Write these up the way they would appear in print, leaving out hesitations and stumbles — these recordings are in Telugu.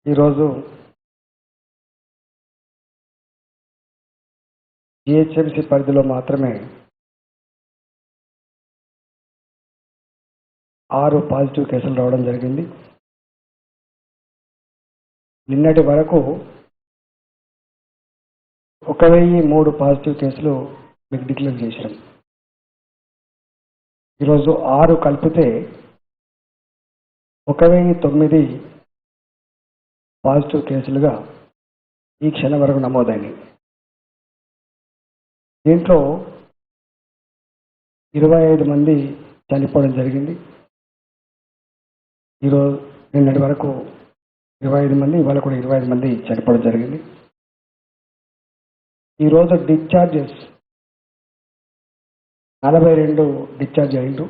ఈరోజు జిహెచ్ఎంసీ పరిధిలో మాత్రమే 6 పాజిటివ్ కేసులు రావడం జరిగింది. నిన్నటి వరకు 1003 పాజిటివ్ కేసులు మీకు డిక్లేర్ చేశాం. ఈరోజు 6 కలిపితే 1009 పాజిటివ్ కేసులుగా ఈ క్షణం వరకు నమోదైనవి. దీంట్లో 25 మంది చనిపోవడం జరిగింది. ఈరోజు నిన్నటి వరకు 25 మంది, ఇవాళ కూడా 25 మంది చనిపోవడం జరిగింది. ఈరోజు డిశ్చార్జెస్ 42 డిశ్చార్జ్ అయిండు.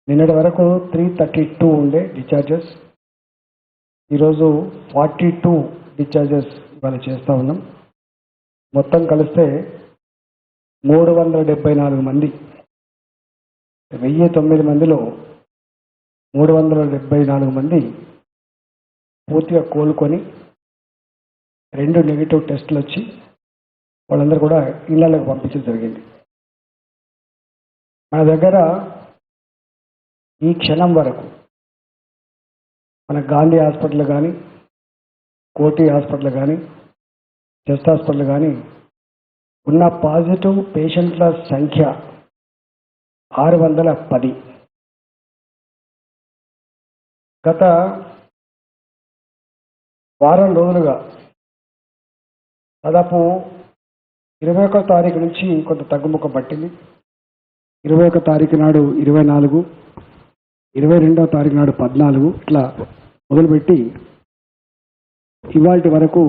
నిన్నటి వరకు 332 ఉండే డిశ్చార్జెస్. ఈరోజు 42 డిశ్చార్జెస్ ఇవాళ చేస్తూ ఉన్నాం. మొత్తం కలిస్తే 374 మంది, 1009 మందిలో 374 మంది పూర్తిగా కోలుకొని 2 నెగిటివ్ టెస్టులు వచ్చి వాళ్ళందరూ కూడా ఇళ్లకు పంపించడం జరిగింది. మన దగ్గర ఈ క్షణం వరకు మన గాంధీ హాస్పిటల్ కానీ, కోటి హాస్పిటల్ కానీ, చెస్ట్ హాస్పిటల్ కానీ ఉన్న పాజిటివ్ పేషెంట్ల సంఖ్య 610. గత వారం రోజులుగా దాదాపు 21వ తారీఖు నుంచి కొంత తగ్గుముఖం పట్టింది. 21వ తారీఖు నాడు 24, 22వ తారీఖు నాడు 14, ఇట్లా మొదలుపెట్టి ఇవాళ వరకు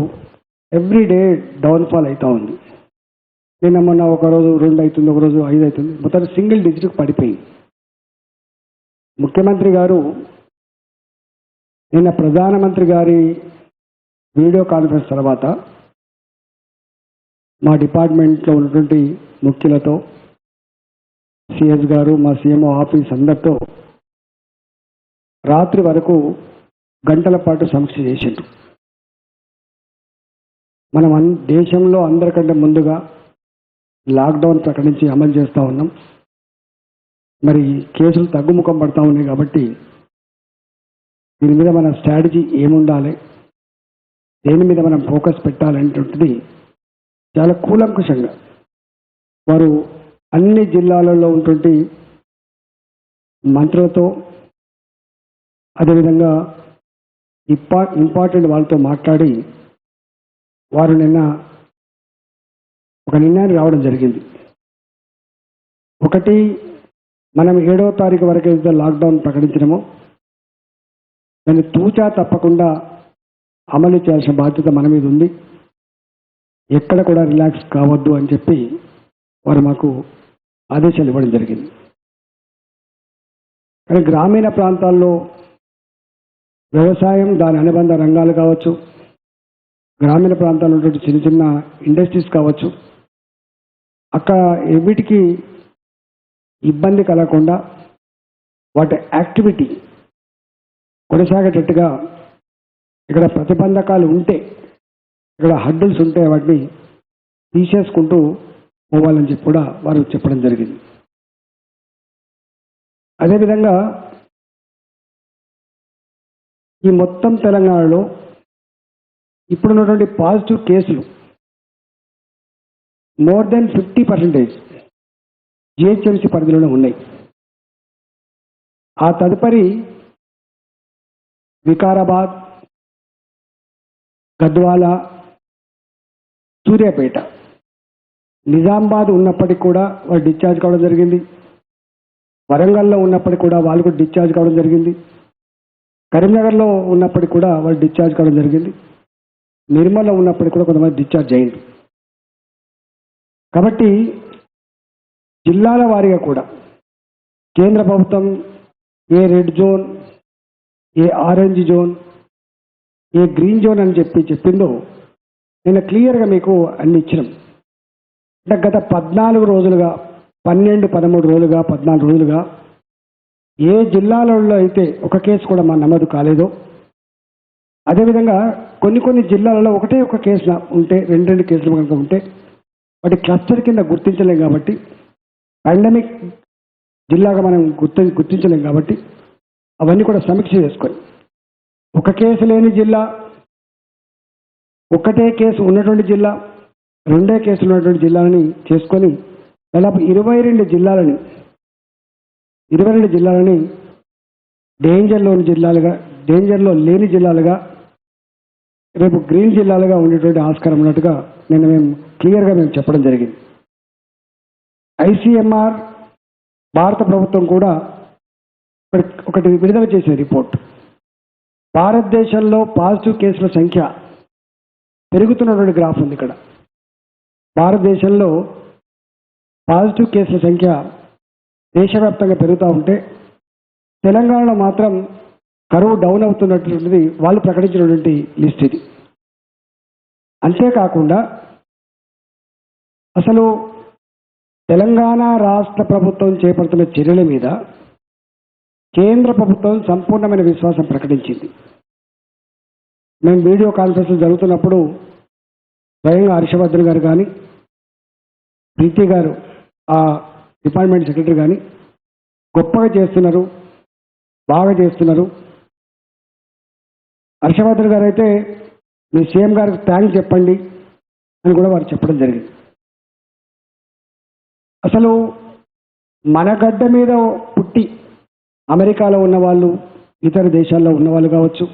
ఎవ్రీడే డౌన్ఫాల్ అవుతూ ఉంది. నిన్న మొన్న ఒకరోజు 2 అవుతుంది, ఒకరోజు 5 అవుతుంది, మొత్తం సింగిల్ డిజిట్కి పడిపోయింది. ముఖ్యమంత్రి గారు నిన్న ప్రధానమంత్రి గారి వీడియో కాన్ఫరెన్స్ తర్వాత మా డిపార్ట్మెంట్లో ఉన్నటువంటి ముఖ్యులతో, సిఎస్ గారు, మా సీఎంఓ ఆఫీస్ అందరితో రాత్రి వరకు గంటల పాటు సమీక్ష చేసిండ్రు. మనం దేశంలో అందరికంటే ముందుగా లాక్డౌన్ ప్రకటించి అమలు చేస్తూ ఉన్నాం. మరి కేసులు తగ్గుముఖం పడతా ఉన్నాయి కాబట్టి దీని మీద మన స్ట్రాటజీ ఏముండాలి, దేని మీద మనం ఫోకస్ పెట్టాలనేటువంటిది చాలా కూలంకుషంగా వారు అన్ని జిల్లాలలో ఉన్నటువంటి మంత్రులతో, అదేవిధంగా ఇంపార్టెంట్ వాళ్ళతో మాట్లాడి వారు నిన్న ఒక నిర్ణయానికి రావడం జరిగింది. ఒకటి, మనం 7వ తారీఖు వరకు ఏదైతే లాక్డౌన్ ప్రకటించినామో దాన్ని తూచా తప్పకుండా అమలు చేయాల్సిన బాధ్యత మన మీద ఉంది. ఎక్కడ కూడా రిలాక్స్ కావద్దు అని చెప్పి వారు మాకు ఆదేశాలు ఇవ్వడం జరిగింది. కానీ గ్రామీణ ప్రాంతాల్లో వ్యవసాయం, దాని అనుబంధ రంగాలు కావచ్చు, గ్రామీణ ప్రాంతాల్లో ఉన్నటువంటి చిన్న చిన్న ఇండస్ట్రీస్ కావచ్చు, అక్కడ వీటికి ఇబ్బంది కలగకుండా వాటి యాక్టివిటీ కొనసాగేటట్టుగా ఇక్కడ ప్రతిబంధకాలు ఉంటే, ఇక్కడ హడ్డల్స్ ఉంటే వాటిని తీసేసుకుంటూ పోవాలని చెప్పి కూడా వారు చెప్పడం జరిగింది. అదేవిధంగా ఈ మొత్తం తెలంగాణలో ఇప్పుడున్నటువంటి పాజిటివ్ కేసులు మోర్ దెన్ 50% జిహెచ్ఎంసీ పరిధిలోనే ఉన్నాయి. ఆ తదుపరి వికారాబాద్, గద్వాల, సూర్యాపేట, నిజామాబాద్ ఉన్నప్పటికీ కూడా వాళ్ళు డిశ్చార్జ్ కావడం జరిగింది. వరంగల్లో ఉన్నప్పటికీ కూడా వాళ్ళు కూడా డిశ్చార్జ్ కావడం జరిగింది. కరీంనగర్లో ఉన్నప్పటికీ కూడా వాళ్ళు డిశ్చార్జ్ కావడం జరిగింది. నిర్మల్లో ఉన్నప్పటికీ కూడా కొంతమంది డిశ్చార్జ్ అయ్యింది. కాబట్టి జిల్లాల వారీగా కూడా కేంద్ర ప్రభుత్వం ఏ రెడ్ జోన్, ఏ ఆరెంజ్ జోన్, ఏ గ్రీన్ జోన్ అని చెప్పిందో నేను క్లియర్గా మీకు అన్ని ఇచ్చినాం. అంటే గత 14 రోజులుగా, 12, 13 రోజులుగా, 14 రోజులుగా ఏ జిల్లాలలో అయితే ఒక కేసు కూడా మా నమోదు కాలేదో అదేవిధంగా కొన్ని జిల్లాలలో ఒకటే ఒక కేసు ఉంటే రెండు కేసులు కనుక ఉంటే వాటి క్లస్టర్ కింద గుర్తించలేం కాబట్టి పాండమిక్ జిల్లాగా మనం గుర్తించలేం కాబట్టి అవన్నీ కూడా సమీక్ష చేసుకొని ఒక కేసు లేని జిల్లా, ఒకటే కేసు ఉన్నటువంటి జిల్లా, రెండే కేసులు ఉన్నటువంటి జిల్లాలని చేసుకొని దాదాపు 22 జిల్లాలని డేంజర్లో లేని జిల్లాలుగా రేపు గ్రీన్ జిల్లాలుగా ఉండేటువంటి ఆస్కారం ఉన్నట్టుగా మేము క్లియర్గా చెప్పడం జరిగింది. ICMR భారత ప్రభుత్వం కూడా ఒకటి విడుదల చేసిన రిపోర్ట్, భారతదేశంలో పాజిటివ్ కేసుల సంఖ్య పెరుగుతున్నటువంటి గ్రాఫ్ ఉంది. ఇక్కడ భారతదేశంలో పాజిటివ్ కేసుల సంఖ్య దేశవ్యాప్తంగా పెరుగుతూ ఉంటే తెలంగాణలో మాత్రం కరువు డౌన్ అవుతున్నటువంటిది వాళ్ళు ప్రకటించినటువంటి లిస్ట్ ఇది. అంతేకాకుండా అసలు తెలంగాణ రాష్ట్ర ప్రభుత్వం చేపడుతున్న చర్యల మీద కేంద్ర ప్రభుత్వం సంపూర్ణమైన విశ్వాసం ప్రకటించింది. మేము వీడియో కాన్ఫరెన్స్ జరుగుతున్నప్పుడు స్వయంగా హర్షవర్ధన్ గారు కానీ, ప్రీతి గారు ఆ డిపార్ట్మెంట్ సెక్రటరీ కానీ గొప్పగా చేస్తున్నారు, బాగా చేస్తున్నారు. హర్షవర్ధన్ గారు అయితే మీ సీఎం గారికి థ్యాంక్స్ చెప్పండి అని కూడా వారు చెప్పడం జరిగింది. అసలు మన గడ్డ మీద పుట్టి అమెరికాలో ఉన్నవాళ్ళు, ఇతర దేశాల్లో ఉన్నవాళ్ళు కావచ్చు,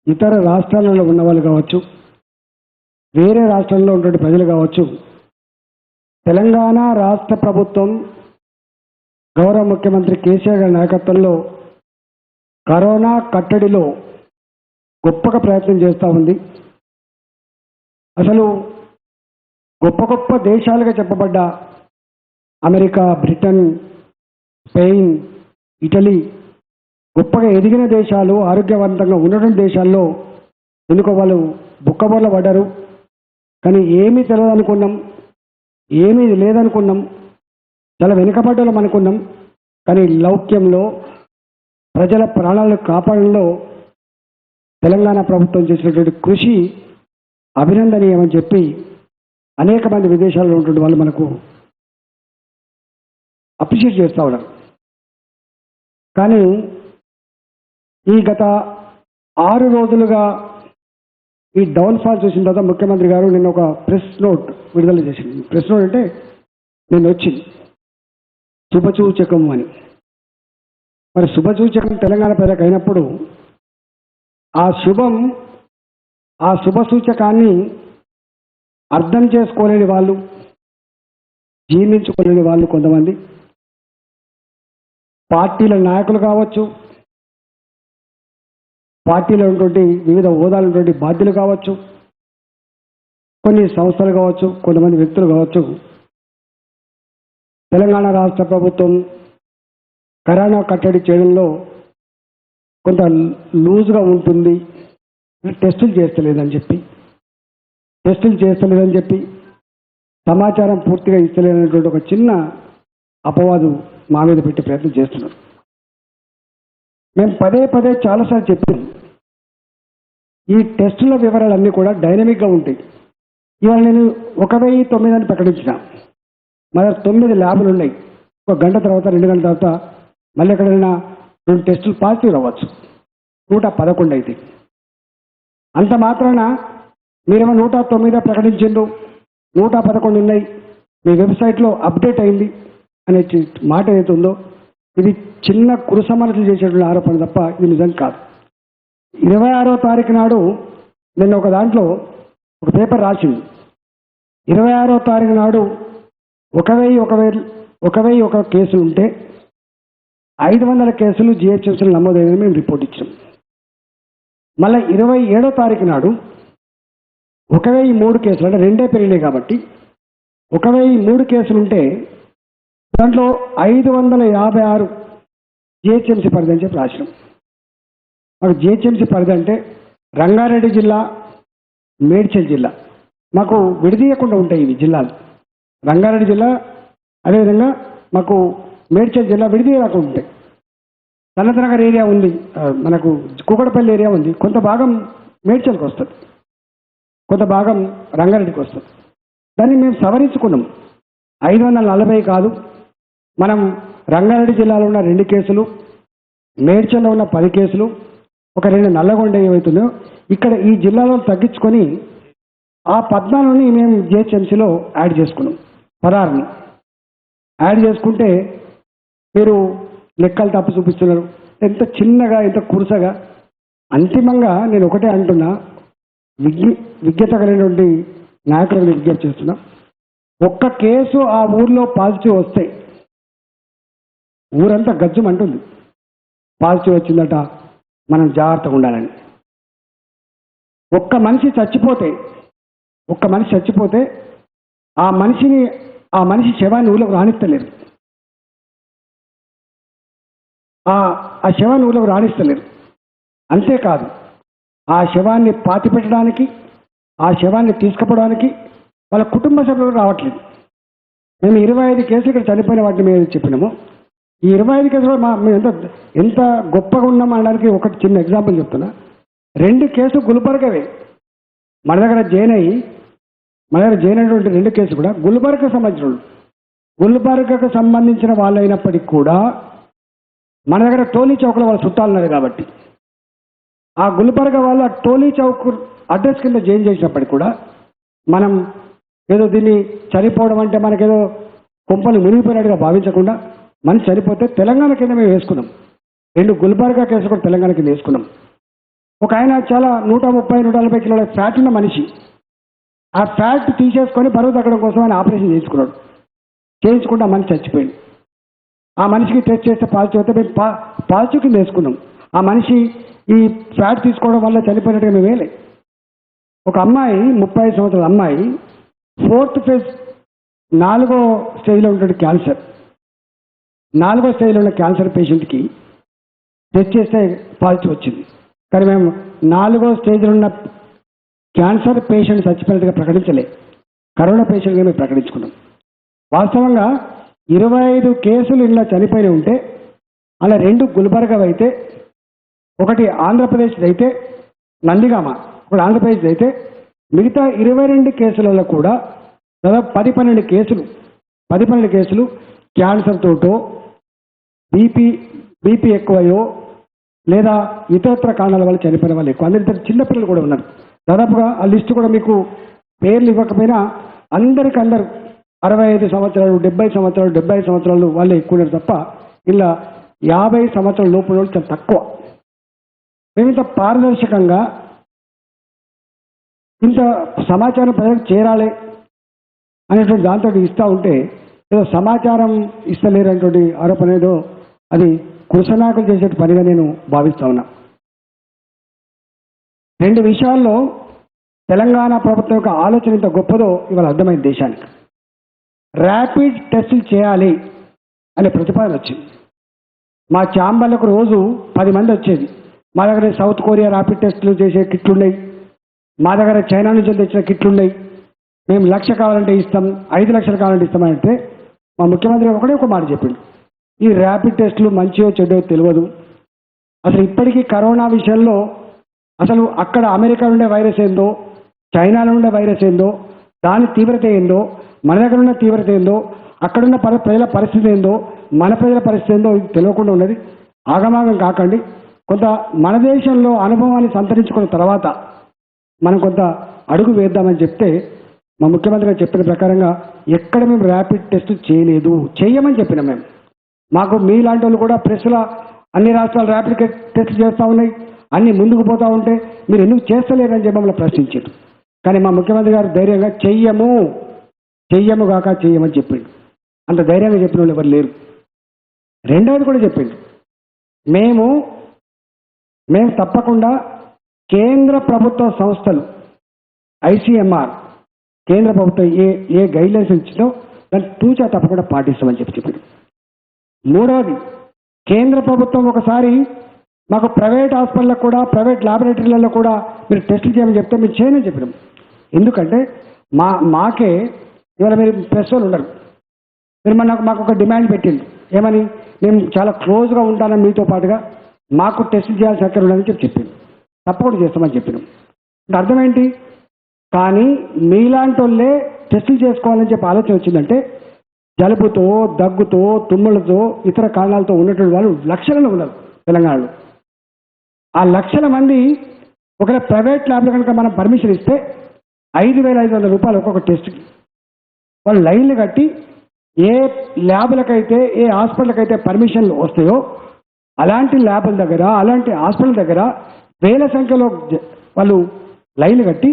ఇతర రాష్ట్రాలలో ఉన్నవాళ్ళు కావచ్చు, వేరే రాష్ట్రాల్లో ఉన్నటువంటి ప్రజలు కావచ్చు, తెలంగాణ రాష్ట్ర ప్రభుత్వం గౌరవ ముఖ్యమంత్రి కేసీఆర్ గారి నాయకత్వంలో కరోనా కట్టడిలో గొప్పగా ప్రయత్నం చేస్తూ ఉంది. అసలు గొప్ప దేశాలుగా చెప్పబడ్డ అమెరికా, బ్రిటన్, స్పెయిన్, ఇటలీ గొప్పగా ఎదిగిన దేశాలు, ఆరోగ్యవంతంగా ఉన్నటువంటి దేశాల్లో ఎందుకో వాళ్ళు బుక్కబోర్ల పడ్డారు. కానీ ఏమీ తెలియదనుకున్నాం, ఏమీ లేదనుకున్నాం, చాలా వెనుకబడ్డలం అనుకున్నాం. కానీ లౌక్యంలో ప్రజల ప్రాణాలను కాపాడంలో తెలంగాణ ప్రభుత్వం చేసినటువంటి కృషి అభినందనీయమని చెప్పి అనేక మంది విదేశాల్లో ఉంటుండే వాళ్ళు మనకు అప్రిషియేట్ చేస్తూ ఉన్నారు. కానీ ఈ గత 6 రోజులుగా ఈ డౌన్ఫాల్ చూసిన తర్వాత ముఖ్యమంత్రి గారు నిన్న ఒక ప్రెస్ నోట్ విడుదల చేసింది. ప్రెస్ నోట్ అంటే నేను వచ్చింది శుభసూచకం అని. మరి శుభసూచకం తెలంగాణ ప్రజలకు అయినప్పుడు ఆ శుభసూచకాన్ని అర్థం చేసుకోలేని వాళ్ళు, జీర్ణించుకోలేని వాళ్ళు కొంతమంది పార్టీల నాయకులు కావచ్చు, పార్టీలో ఉన్నటువంటి వివిధ హోదాలు ఉన్నటువంటి బాధ్యులు కావచ్చు, కొన్ని సంస్థలు కావచ్చు, కొంతమంది వ్యక్తులు కావచ్చు, తెలంగాణ రాష్ట్ర ప్రభుత్వం కరోనా కట్టడి చేయడంలో కొంత లూజ్గా ఉంటుంది, టెస్టులు చేస్తలేదని చెప్పి సమాచారం పూర్తిగా ఇస్తలేనటువంటి ఒక చిన్న అపవాదు మా మీద పెట్టే ప్రయత్నం చేస్తున్నారు. మేము పదే చాలాసార్లు చెప్పాం, ఈ టెస్టుల వివరాలన్నీ కూడా డైనమిక్గా ఉంటాయి. ఇవాళ నేను 1009 అని ప్రకటించిన, మన 9 ల్యాబులు ఉన్నాయి. ఒక గంట తర్వాత 2 గంటల తర్వాత మళ్ళీ ఎక్కడైనా 2 టెస్టులు పాజిటివ్ అవ్వచ్చు, 111 అయితే. అంత మాత్రాన మీరేమో 109 ప్రకటించిండ్రు, 111 ఉన్నాయి, మీ వెబ్సైట్లో అప్డేట్ అయింది అనే మాట ఏదైతుందో ఇది చిన్న కురుసమరచలు చేసేటువంటి ఆరోపణ తప్ప ఇది నిజం కాదు. 26వ తారీఖు నాడు నిన్న ఒక దాంట్లో ఒక పేపర్ రాసింది. 26వ తారీఖు నాడు 1001 కేసులు ఉంటే 500 కేసులు GHMCలో నమోదైందని మేము రిపోర్ట్ ఇచ్చాం. మళ్ళీ 27వ తారీఖు నాడు 1003 కేసులు, అంటే 2 పెరిగినాయి కాబట్టి 1003 కేసులు ఉంటే దాంట్లో 556 GHMC పరిధి అని చెప్పి రాసినాం. మాకు GHMC పరిధి అంటే రంగారెడ్డి జిల్లా, మేడ్చల్ జిల్లా మాకు విడదీయకుండా ఉంటాయి. ఇవి జిల్లాలు రంగారెడ్డి జిల్లా, అదేవిధంగా మాకు మేడ్చల్ జిల్లా విడదీయకుండా ఉంటాయి. సనతనగర్ ఏరియా ఉంది, మనకు కూకడపల్లి ఏరియా ఉంది, కొంత భాగం మేడ్చల్కి వస్తుంది, కొంత భాగం రంగారెడ్డికి వస్తుంది. దాన్ని మేము సవరించుకున్నాం. 540 కాదు, మనం రంగారెడ్డి జిల్లాలో ఉన్న 2 కేసులు, మేడ్చల్లో ఉన్న 10 కేసులు, ఒక 2 నల్లగొండ ఏవైతుందో ఇక్కడ ఈ జిల్లాలో తగ్గించుకొని ఆ 14ని మేము జిహెచ్ఎంసీలో యాడ్ చేసుకున్నాం. 16ని యాడ్ చేసుకుంటే మీరు లెక్కలు తప్పు చూపిస్తున్నారు. ఎంత చిన్నగా, ఎంత కురుసగా. అంతిమంగా నేను ఒకటే అంటున్నా, విజ్ఞత కలిగినటువంటి నాయకులను విజ్ఞప్తి చేస్తున్నా, ఒక్క కేసు ఆ ఊర్లో పాజిటివ్ వస్తే ఊరంతా గజ్జుమంటుంది. పాజిటివ్ వచ్చిందట, మనం జాగ్రత్తగా ఉండాలని. ఒక్క మనిషి చచ్చిపోతే ఆ మనిషి శవాన్ని ఊళ్ళోకి రాణిస్తలేరు. ఆ శవాన్ని ఊళ్ళోకి రాణిస్తలేరు. అంతేకాదు, ఆ శవాన్ని పాతిపెట్టడానికి, ఆ శవాన్ని తీసుకుపోవడానికి వాళ్ళ కుటుంబ సభ్యులు రావట్లేదు. మేము 25 కేసులు ఇక్కడ చనిపోయిన వాటిని మేము చెప్పినాము. ఈ 25 కేసులు మేము ఎంత గొప్పగా ఉన్నాం అనడానికి ఒకటి చిన్న ఎగ్జాంపుల్ చెప్తున్నా. 2 కేసులు గుల్బర్గవే. మన దగ్గర జైన్ అయినటువంటి 2 కేసులు కూడా గుల్బర్గకు సంబంధించిన వాళ్ళైనప్పటికీ కూడా మన దగ్గర టోలీ చౌక్లో వాళ్ళ చుట్టాలు ఉన్నారు కాబట్టి ఆ గుల్బర్గ వాళ్ళు ఆ టోలీ చౌక్ అడ్రస్ కింద జైన్ చేసినప్పటికీ కూడా మనం ఏదో దీన్ని చనిపోవడం అంటే మనకేదో కుంపలు మునిగిపోయినట్టుగా భావించకుండా మనిషి చనిపోతే తెలంగాణ కింద మేము వేసుకున్నాం. 2 గుల్బర్గా కేసులు కూడా తెలంగాణ కింద వేసుకున్నాం. ఒక ఆయన చాలా 130-140 కిలోల ఫ్యాట్ ఉన్న మనిషి, ఆ ఫ్యాట్ తీసేసుకొని బరువు తగ్గడం కోసం ఆయన ఆపరేషన్ చేయించుకుంటే ఆ మనిషి చచ్చిపోయింది. ఆ మనిషికి టెస్ట్ చేస్తే పాజిటివ్ అయితే మేము పాజిటివ్ కింద వేసుకున్నాం. ఆ మనిషి ఈ ఫ్యాట్ తీసుకోవడం వల్ల చనిపోయినట్టుగా మేము వేయలే. ఒక అమ్మాయి, 35 సంవత్సరాల అమ్మాయి, 4th ఫేజ్ 4వ స్టేజ్లో ఉన్నటువంటి క్యాన్సర్, 4వ స్టేజ్లో ఉన్న క్యాన్సర్ పేషెంట్కి టెస్ట్ చేస్తే పాజిటివ్ వచ్చింది. కానీ మేము 4వ స్టేజ్లో ఉన్న క్యాన్సర్ పేషెంట్ చచ్చిపోయినట్టుగా ప్రకటించలే, కరోనా పేషెంట్గా మేము ప్రకటించుకున్నాం. వాస్తవంగా 25 కేసులు ఇలా చనిపోయి ఉంటే అలా 2 గుల్బర్గా అయితే, ఒకటి ఆంధ్రప్రదేశ్ అయితే నందిగామ, ఒకటి ఆంధ్రప్రదేశ్ అయితే, మిగతా 22 కేసులలో కూడా దాదాపు 10-12 కేసులు క్యాన్సర్ తోటో, బీపీ ఎక్కువయో లేదా ఇతరత్ర కారణాల వల్ల చనిపోయిన వాళ్ళు ఎక్కువ. అందరి చిన్నపిల్లలు కూడా ఉన్నారు. దాదాపుగా ఆ లిస్టు కూడా మీకు పేర్లు ఇవ్వకపోయినా అందరు 65 సంవత్సరాలు, 70 సంవత్సరాలు, 75 సంవత్సరాలు వాళ్ళే ఎక్కువ ఉన్నారు తప్ప ఇలా 50 సంవత్సరాల లోపు వాళ్ళు చాలా తక్కువ. మేము ఇంత పారదర్శకంగా ఇంత సమాచారం ప్రజలకు చేరాలి అనేటువంటి దాంతో ఇస్తూ ఉంటే ఏదో సమాచారం ఇస్తలేరనేటువంటి ఆరోపణ ఏదో అది కృషనాయకులు చేసే పనిగా నేను భావిస్తూ ఉన్నా. 2 విషయాల్లో తెలంగాణ ప్రభుత్వం యొక్క ఆలోచన ఇంత గొప్పదో ఇవాళ అర్థమైంది దేశానికి. ర్యాపిడ్ టెస్టులు చేయాలి అనే ప్రతిపాదన వచ్చింది. మా ఛాంబర్లకు రోజు 10 మంది వచ్చేది. మా దగ్గర సౌత్ కొరియా ర్యాపిడ్ టెస్టులు చేసే కిట్లు ఉన్నాయి, మా దగ్గర చైనా నుంచి తెచ్చిన కిట్లు ఉన్నాయి. మేము 1,00,000 కావాలంటే ఇస్తాం, 5 లక్షలు కావాలంటే ఇస్తామంటే మా ముఖ్యమంత్రి ఒకటే ఒక మాట చెప్పిండు, ఈ ర్యాపిడ్ టెస్టులు మంచియో చెడ్డో తెలియదు. అసలు ఇప్పటికీ కరోనా విషయంలో అసలు అక్కడ అమెరికా ఉండే వైరస్ ఏందో, చైనాలో ఉండే వైరస్ ఏందో, దాని తీవ్రత ఏందో, మన దగ్గర ఉన్న తీవ్రత ఏందో, అక్కడున్న ప్రజల పరిస్థితి ఏందో, మన ప్రజల పరిస్థితి ఏందో ఇది తెలియకుండా ఉన్నది. ఆగమాగం కాకండి. కొంత మన దేశంలో అనుభవాన్ని సంతరించుకున్న తర్వాత మనం కొంత అడుగు వేద్దామని చెప్తే మా ముఖ్యమంత్రి గారు చెప్పిన ప్రకారంగా ఎక్కడ మేము ర్యాపిడ్ టెస్ట్ చేయలేదు, చేయమని చెప్పినాం. మేము మాకు మీలాంటి వాళ్ళు కూడా ప్రెస్లో అన్ని రాష్ట్రాలు ర్యాపిడ్ టెస్ట్ చేస్తూ ఉన్నాయి, అన్ని ముందుకు పోతూ ఉంటే మీరు ఎందుకు చేస్తలేరని చెప్పి మమ్మల్ని ప్రశ్నించారు. కానీ మా ముఖ్యమంత్రి గారు ధైర్యంగా చెయ్యము కాక చెయ్యమని చెప్పిండు. అంత ధైర్యంగా చెప్పిన వాళ్ళు ఎవరు లేరు. రెండవది కూడా చెప్పిండు, మేము తప్పకుండా కేంద్ర ప్రభుత్వ సంస్థలు ICMR కేంద్ర ప్రభుత్వం ఏ గైడ్లైన్స్ ఇచ్చిందో దాన్ని తూచా తప్పకుండా పాటిస్తామని చెప్పిండు. మూడవది, కేంద్ర ప్రభుత్వం ఒకసారి మాకు ప్రైవేట్ హాస్పిటల్లో కూడా, ప్రైవేట్ ల్యాబొరేటరీలలో కూడా మీరు టెస్టులు చేయమని చెప్తే మీరు చేయమని చెప్పినాం. ఎందుకంటే మాకే ఇవాళ మీరు ప్రెస్ వాళ్ళు ఉండరు, మీరు మాకు ఒక డిమాండ్ పెట్టింది. ఏమని? మేము చాలా క్లోజ్గా ఉంటానని మీతో పాటుగా మాకు టెస్ట్ చేయాల్సిన అక్కడ ఉందని చెప్పింది. తప్పకుండా చేస్తామని చెప్పినాం. అంటే అర్థం ఏంటి? కానీ మీలాంటి వాళ్ళే టెస్టులు చేసుకోవాలని చెప్పి ఆలోచన వచ్చిందంటే జలుబుతో, దగ్గుతో, తుమ్ములతో, ఇతర కారణాలతో ఉన్నటువంటి వాళ్ళు లక్షలలో ఉన్నారు తెలంగాణలో. ఆ లక్షల మంది ఒకవేళ ప్రైవేట్ ల్యాబ్లో కనుక మనం పర్మిషన్ ఇస్తే 5,500 రూపాయలు ఒక్కొక్క టెస్ట్కి వాళ్ళు లైన్లు కట్టి ఏ ల్యాబ్లకైతే ఏ హాస్పిటల్కైతే పర్మిషన్లు వస్తాయో అలాంటి ల్యాబ్ల దగ్గర అలాంటి హాస్పిటల్ దగ్గర వేల సంఖ్యలో వాళ్ళు లైన్లు కట్టి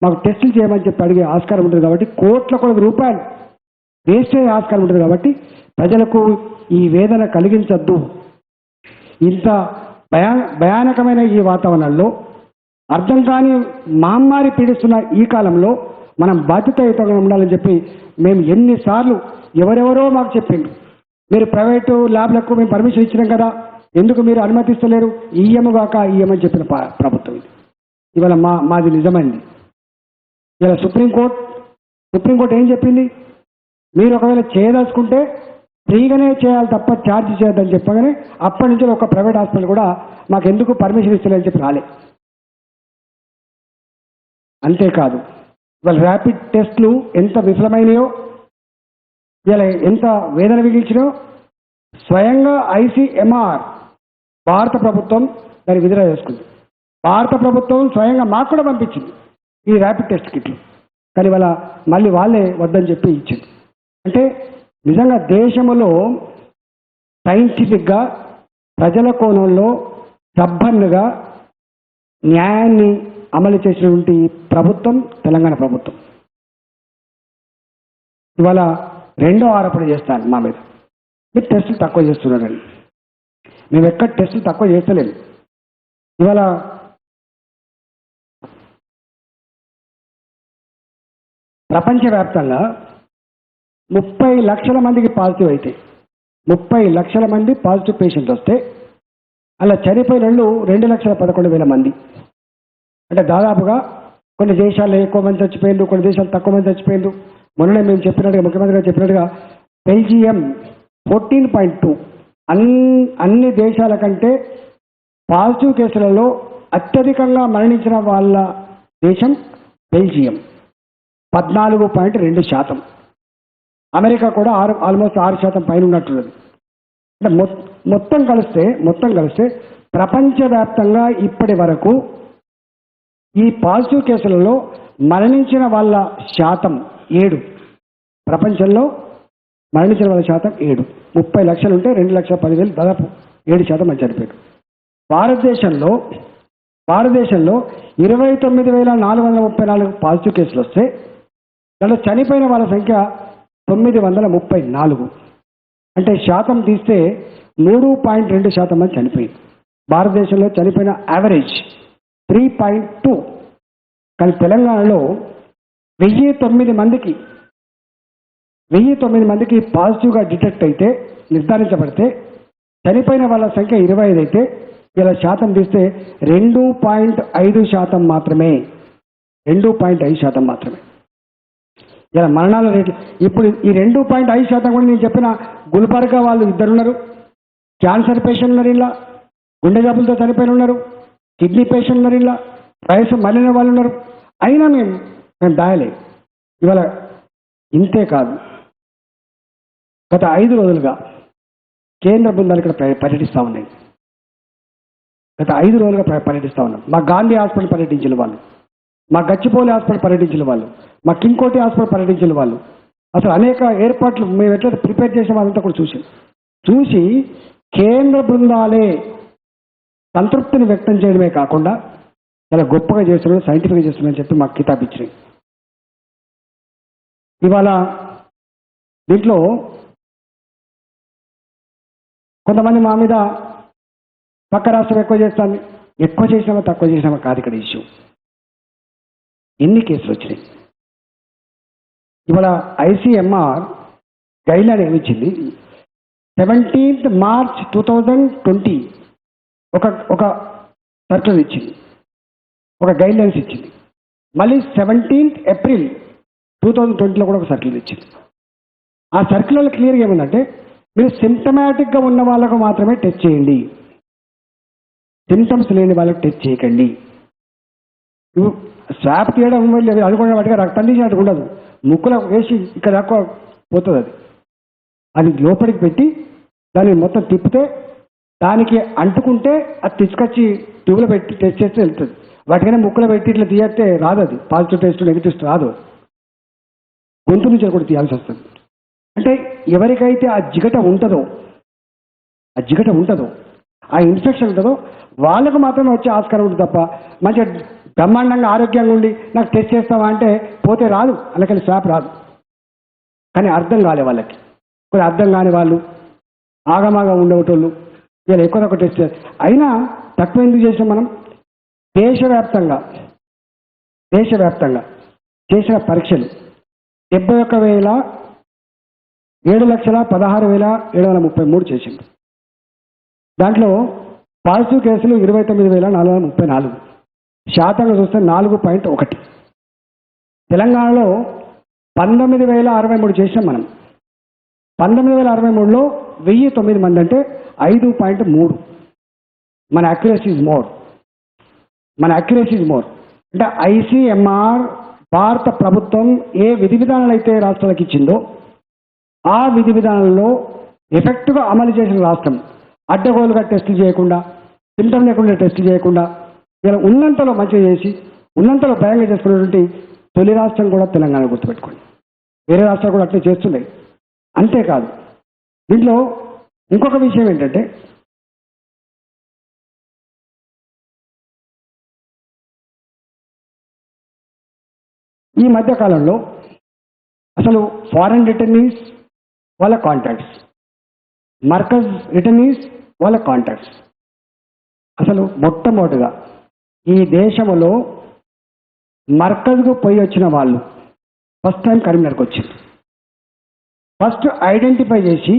మాకు టెస్టులు చేయమని చెప్పి అడిగే ఆస్కారం ఉంటుంది. కాబట్టి కోట్ల కొద్ది రూపాయలు వేస్ట్ అయ్యే ఆస్కారం ఉంటుంది. కాబట్టి ప్రజలకు ఈ వేదన కలిగించద్దు. ఇంత భయానకమైన ఈ వాతావరణంలో అర్థం కాని మహమ్మారి పీడిస్తున్న ఈ కాలంలో మనం బాధ్యతాయుతంగా ఉండాలని చెప్పి మేము ఎన్నిసార్లు ఎవరెవరో మాకు చెప్పిండు. మీరు ప్రైవేటు ల్యాబ్లకు మేము పర్మిషన్ ఇచ్చినాం కదా, ఎందుకు మీరు అనుమతిస్తలేరు? ఈఎంగాక ఈఎమని చెప్పిన ప్రభుత్వం ఇది. ఇవాళ మాది నిజమైంది. ఇలా సుప్రీంకోర్టు ఏం చెప్పింది? మీరు ఒకవేళ చేయదలుచుకుంటే ఫ్రీగానే చేయాలి తప్ప ఛార్జ్ చేయొద్దని చెప్పగానే అప్పటి నుంచి ఒక ప్రైవేట్ హాస్పిటల్ కూడా మాకు ఎందుకు పర్మిషన్ ఇస్తలేదని చెప్పి రాలే. అంతేకాదు ఇవాళ ర్యాపిడ్ టెస్టులు ఎంత విఫలమైనయో, ఇలా ఎంత వేదన మిగిల్చినో స్వయంగా ఐసీఎంఆర్ భారత ప్రభుత్వం దాన్ని విడుదల చేసుకుంది. భారత ప్రభుత్వం స్వయంగా మాకు కూడా పంపించింది ఈ ర్యాపిడ్ టెస్ట్ కిట్లు. కానీ ఇవాళ మళ్ళీ వాళ్ళే వద్దని చెప్పి ఇచ్చింది. అంటే నిజంగా దేశంలో సైంటిఫిక్గా ప్రజల కోణంలో సబ్బన్నుగా న్యాయాన్ని అమలు చేసినటువంటి ప్రభుత్వం తెలంగాణ ప్రభుత్వం. ఇవాళ రెండో ఆరోపణ చేస్తాను మా మీద, మీరు టెస్టులు తక్కువ చేస్తున్నారని. మేము ఎక్కడ టెస్టులు తక్కువ చేస్తలేము. ఇవాళ ప్రపంచవ్యాప్తంగా 30 లక్షల మందికి పాజిటివ్ అయితే 30 లక్షల మంది పాజిటివ్ పేషెంట్ వస్తే అలా చనిపోయిన వాళ్ళు 2,11,000 మంది. అంటే దాదాపుగా కొన్ని దేశాల్లో ఎక్కువ మంది చచ్చిపోయిండు, కొన్ని దేశాలు తక్కువ మంది చచ్చిపోయిండు. మొన్ననే మేము చెప్పినట్టుగా ముఖ్యమంత్రి గారు చెప్పినట్టుగా బెల్జియం 14.2 అన్ని దేశాల కంటే పాజిటివ్ కేసులలో అత్యధికంగా మరణించిన వాళ్ళ దేశం బెల్జియం 14.2%. అమెరికా కూడా ఆల్మోస్ట్ 6% పైన ఉన్నట్టున్నది. అంటే మొత్తం కలిస్తే ప్రపంచవ్యాప్తంగా ఇప్పటి వరకు ఈ పాజిటివ్ కేసులలో మరణించిన వాళ్ళ శాతం 7. ప్రపంచంలో మరణించిన వాళ్ళ శాతం 7. 30 లక్షలు ఉంటే 2,10,000 దాదాపు 7% మంది చనిపోయారు. భారతదేశంలో 29,434 పాజిటివ్ కేసులు వస్తే దాంట్లో చనిపోయిన వాళ్ళ సంఖ్య 934. అంటే శాతం తీస్తే 3.2% మంది చనిపోయింది. భారతదేశంలో చనిపోయిన యావరేజ్ 3.2. కానీ తెలంగాణలో 1,009 మందికి పాజిటివ్గా డిటెక్ట్ అయితే నిర్ధారించబడితే చనిపోయిన వాళ్ళ సంఖ్య 25 అయితే ఇలా శాతం తీస్తే 2.5% మాత్రమే. 2.5% మాత్రమే. ఇలా మరణాల రేట్లు ఇప్పుడు ఈ 2.5% కూడా నేను చెప్పిన గుల్బర్గా వాళ్ళు 2 ఉన్నారు, క్యాన్సర్ పేషెంట్ ఉన్నారు, ఇలా గుండె జబ్బులతో చనిపోయిన ఉన్నారు, కిడ్నీ పేషెంట్ ఉన్నారు, ఇలా వయసు మళ్ళిన వాళ్ళు ఉన్నారు. అయినా మేము దాయలే. ఇవాళ ఇంతే కాదు, గత 5 రోజులుగా కేంద్ర బృందాలు ఇక్కడ పర్యటిస్తూ ఉన్నాయి. గత 5 రోజులుగా పర్యటిస్తూ ఉన్నాం. మా గాంధీ హాస్పిటల్ పర్యటించిన వాళ్ళు, మా గచ్చిపోలి హాస్పిటల్ పర్యటించిన వాళ్ళు, మా కింగ్కోటి హాస్పిటల్ పర్యటించిన వాళ్ళు, అసలు అనేక ఏర్పాట్లు మేము ఎట్లా ప్రిపేర్ చేసిన వాళ్ళంతా కూడా చూసి కేంద్ర బృందాలే సంతృప్తిని వ్యక్తం చేయడమే కాకుండా చాలా గొప్పగా చేస్తున్నారు, సైంటిఫిక్గా చేస్తున్నారని చెప్పి మాకు కితాబ్ ఇచ్చినాయి. ఇవాళ దీంట్లో కొంతమంది మా మీద పక్క రాష్ట్రం ఎక్కువ చేస్తాను, ఎక్కువ చేసినామా తక్కువ చేసినామా కాదు ఇక్కడ ఇష్యూ. ఎన్ని కేసులు వచ్చినాయి? ఇవాళ ఐసీఎంఆర్ గైడ్లైన్ ఏమిచ్చింది? 17th March 2020 ఒక సర్క్యులర్ ఇచ్చింది, ఒక గైడ్లైన్స్ ఇచ్చింది. మళ్ళీ 17th April 2020 కూడా ఒక సర్క్యులర్ ఇచ్చింది. ఆ సర్క్యులర్లో క్లియర్గా ఏముందంటే మీరు సిమ్టమాటిక్గా ఉన్న వాళ్ళకు మాత్రమే టెస్ట్ చేయండి, సిమ్టమ్స్ లేని వాళ్ళకి టెస్ట్ చేయకండి. స్వాబ్ తీయడం లేదు, అది కూడా వాటిగా రక్తం తీసినట్టు ఉండదు, ముక్కులో వేసి ఇక్కడ దాకా పోతుంది. అది లోపలికి పెట్టి దాన్ని మొత్తం తిప్పితే దానికి అంటుకుంటే అది తీసుకొచ్చి ట్యూబ్లో పెట్టి టెస్ట్ చేస్తే వెళ్తుంది. వాటికైనా ముక్కులో పెట్టి ఇట్లా తీయస్తే రాదు, అది పాజిటివ్ టెస్ట్ నెగిటివ్ రాదు, గొంతు నుంచి కూడా తీయాల్సి వస్తుంది. అంటే ఎవరికైతే ఆ జిగట ఉంటుందో ఆ ఇన్ఫెక్షన్ ఉంటుందో వాళ్ళకు మాత్రమే వచ్చే ఆస్కారం ఉంటుంది తప్ప మంచిగా బ్రహ్మాండంగా ఆరోగ్యంగా ఉండి నాకు టెస్ట్ చేస్తావా అంటే పోతే రాదు, అలాగే స్వాప్ రాదు. కానీ అర్థం కాలే వాళ్ళకి, కొన్ని అర్థం కాని వాళ్ళు ఆగమాగా ఉండేటోళ్ళు ఇలా ఎక్కువ టెస్ట్ అయినా తక్కువ ఎందుకు చేసాం మనం? దేశవ్యాప్తంగా చేసిన పరీక్షలు 71,716,733 చేసింది. దాంట్లో పాజిటివ్ కేసులు 29,434, శాతంగా చూస్తే 4.1. తెలంగాణలో 19,063 చేసాం మనం. 19,063లో 1,009 మంది అంటే 5.3. మన అక్యురసీ ఇస్ మోర్. అంటే ICMR భారత ప్రభుత్వం ఏ విధి విధానాలు అయితే రాష్ట్రాలకు ఇచ్చిందో ఆ విధి విధానాల్లో ఎఫెక్ట్గా అమలు చేసిన రాష్ట్రం, అడ్డగోలుగా టెస్టులు చేయకుండా, సిమ్టమ్ లేకుండా టెస్టులు చేయకుండా ఇలా ఉన్నంతలో మంచిగా చేసి ఉన్నంతలో భయంగా చేసుకున్నటువంటి తొలి రాష్ట్రం కూడా తెలంగాణ. గుర్తుపెట్టుకోండి, వేరే రాష్ట్రాలు కూడా అట్లే చేస్తున్నాయి. అంతేకాదు, దీంట్లో ఇంకొక విషయం ఏంటంటే ఈ మధ్యకాలంలో అసలు ఫారెన్ రిటర్నీస్ వాళ్ళ కాంటాక్ట్స్, మర్కజ్ రిటర్నీస్ వాళ్ళ కాంటాక్ట్స్, అసలు మొట్టమొదటిగా ఈ దేశంలో మర్కజ్కు పోయి వచ్చిన వాళ్ళు ఫస్ట్ టైం కరీంనగర్కి వచ్చింది. ఫస్ట్ ఐడెంటిఫై చేసి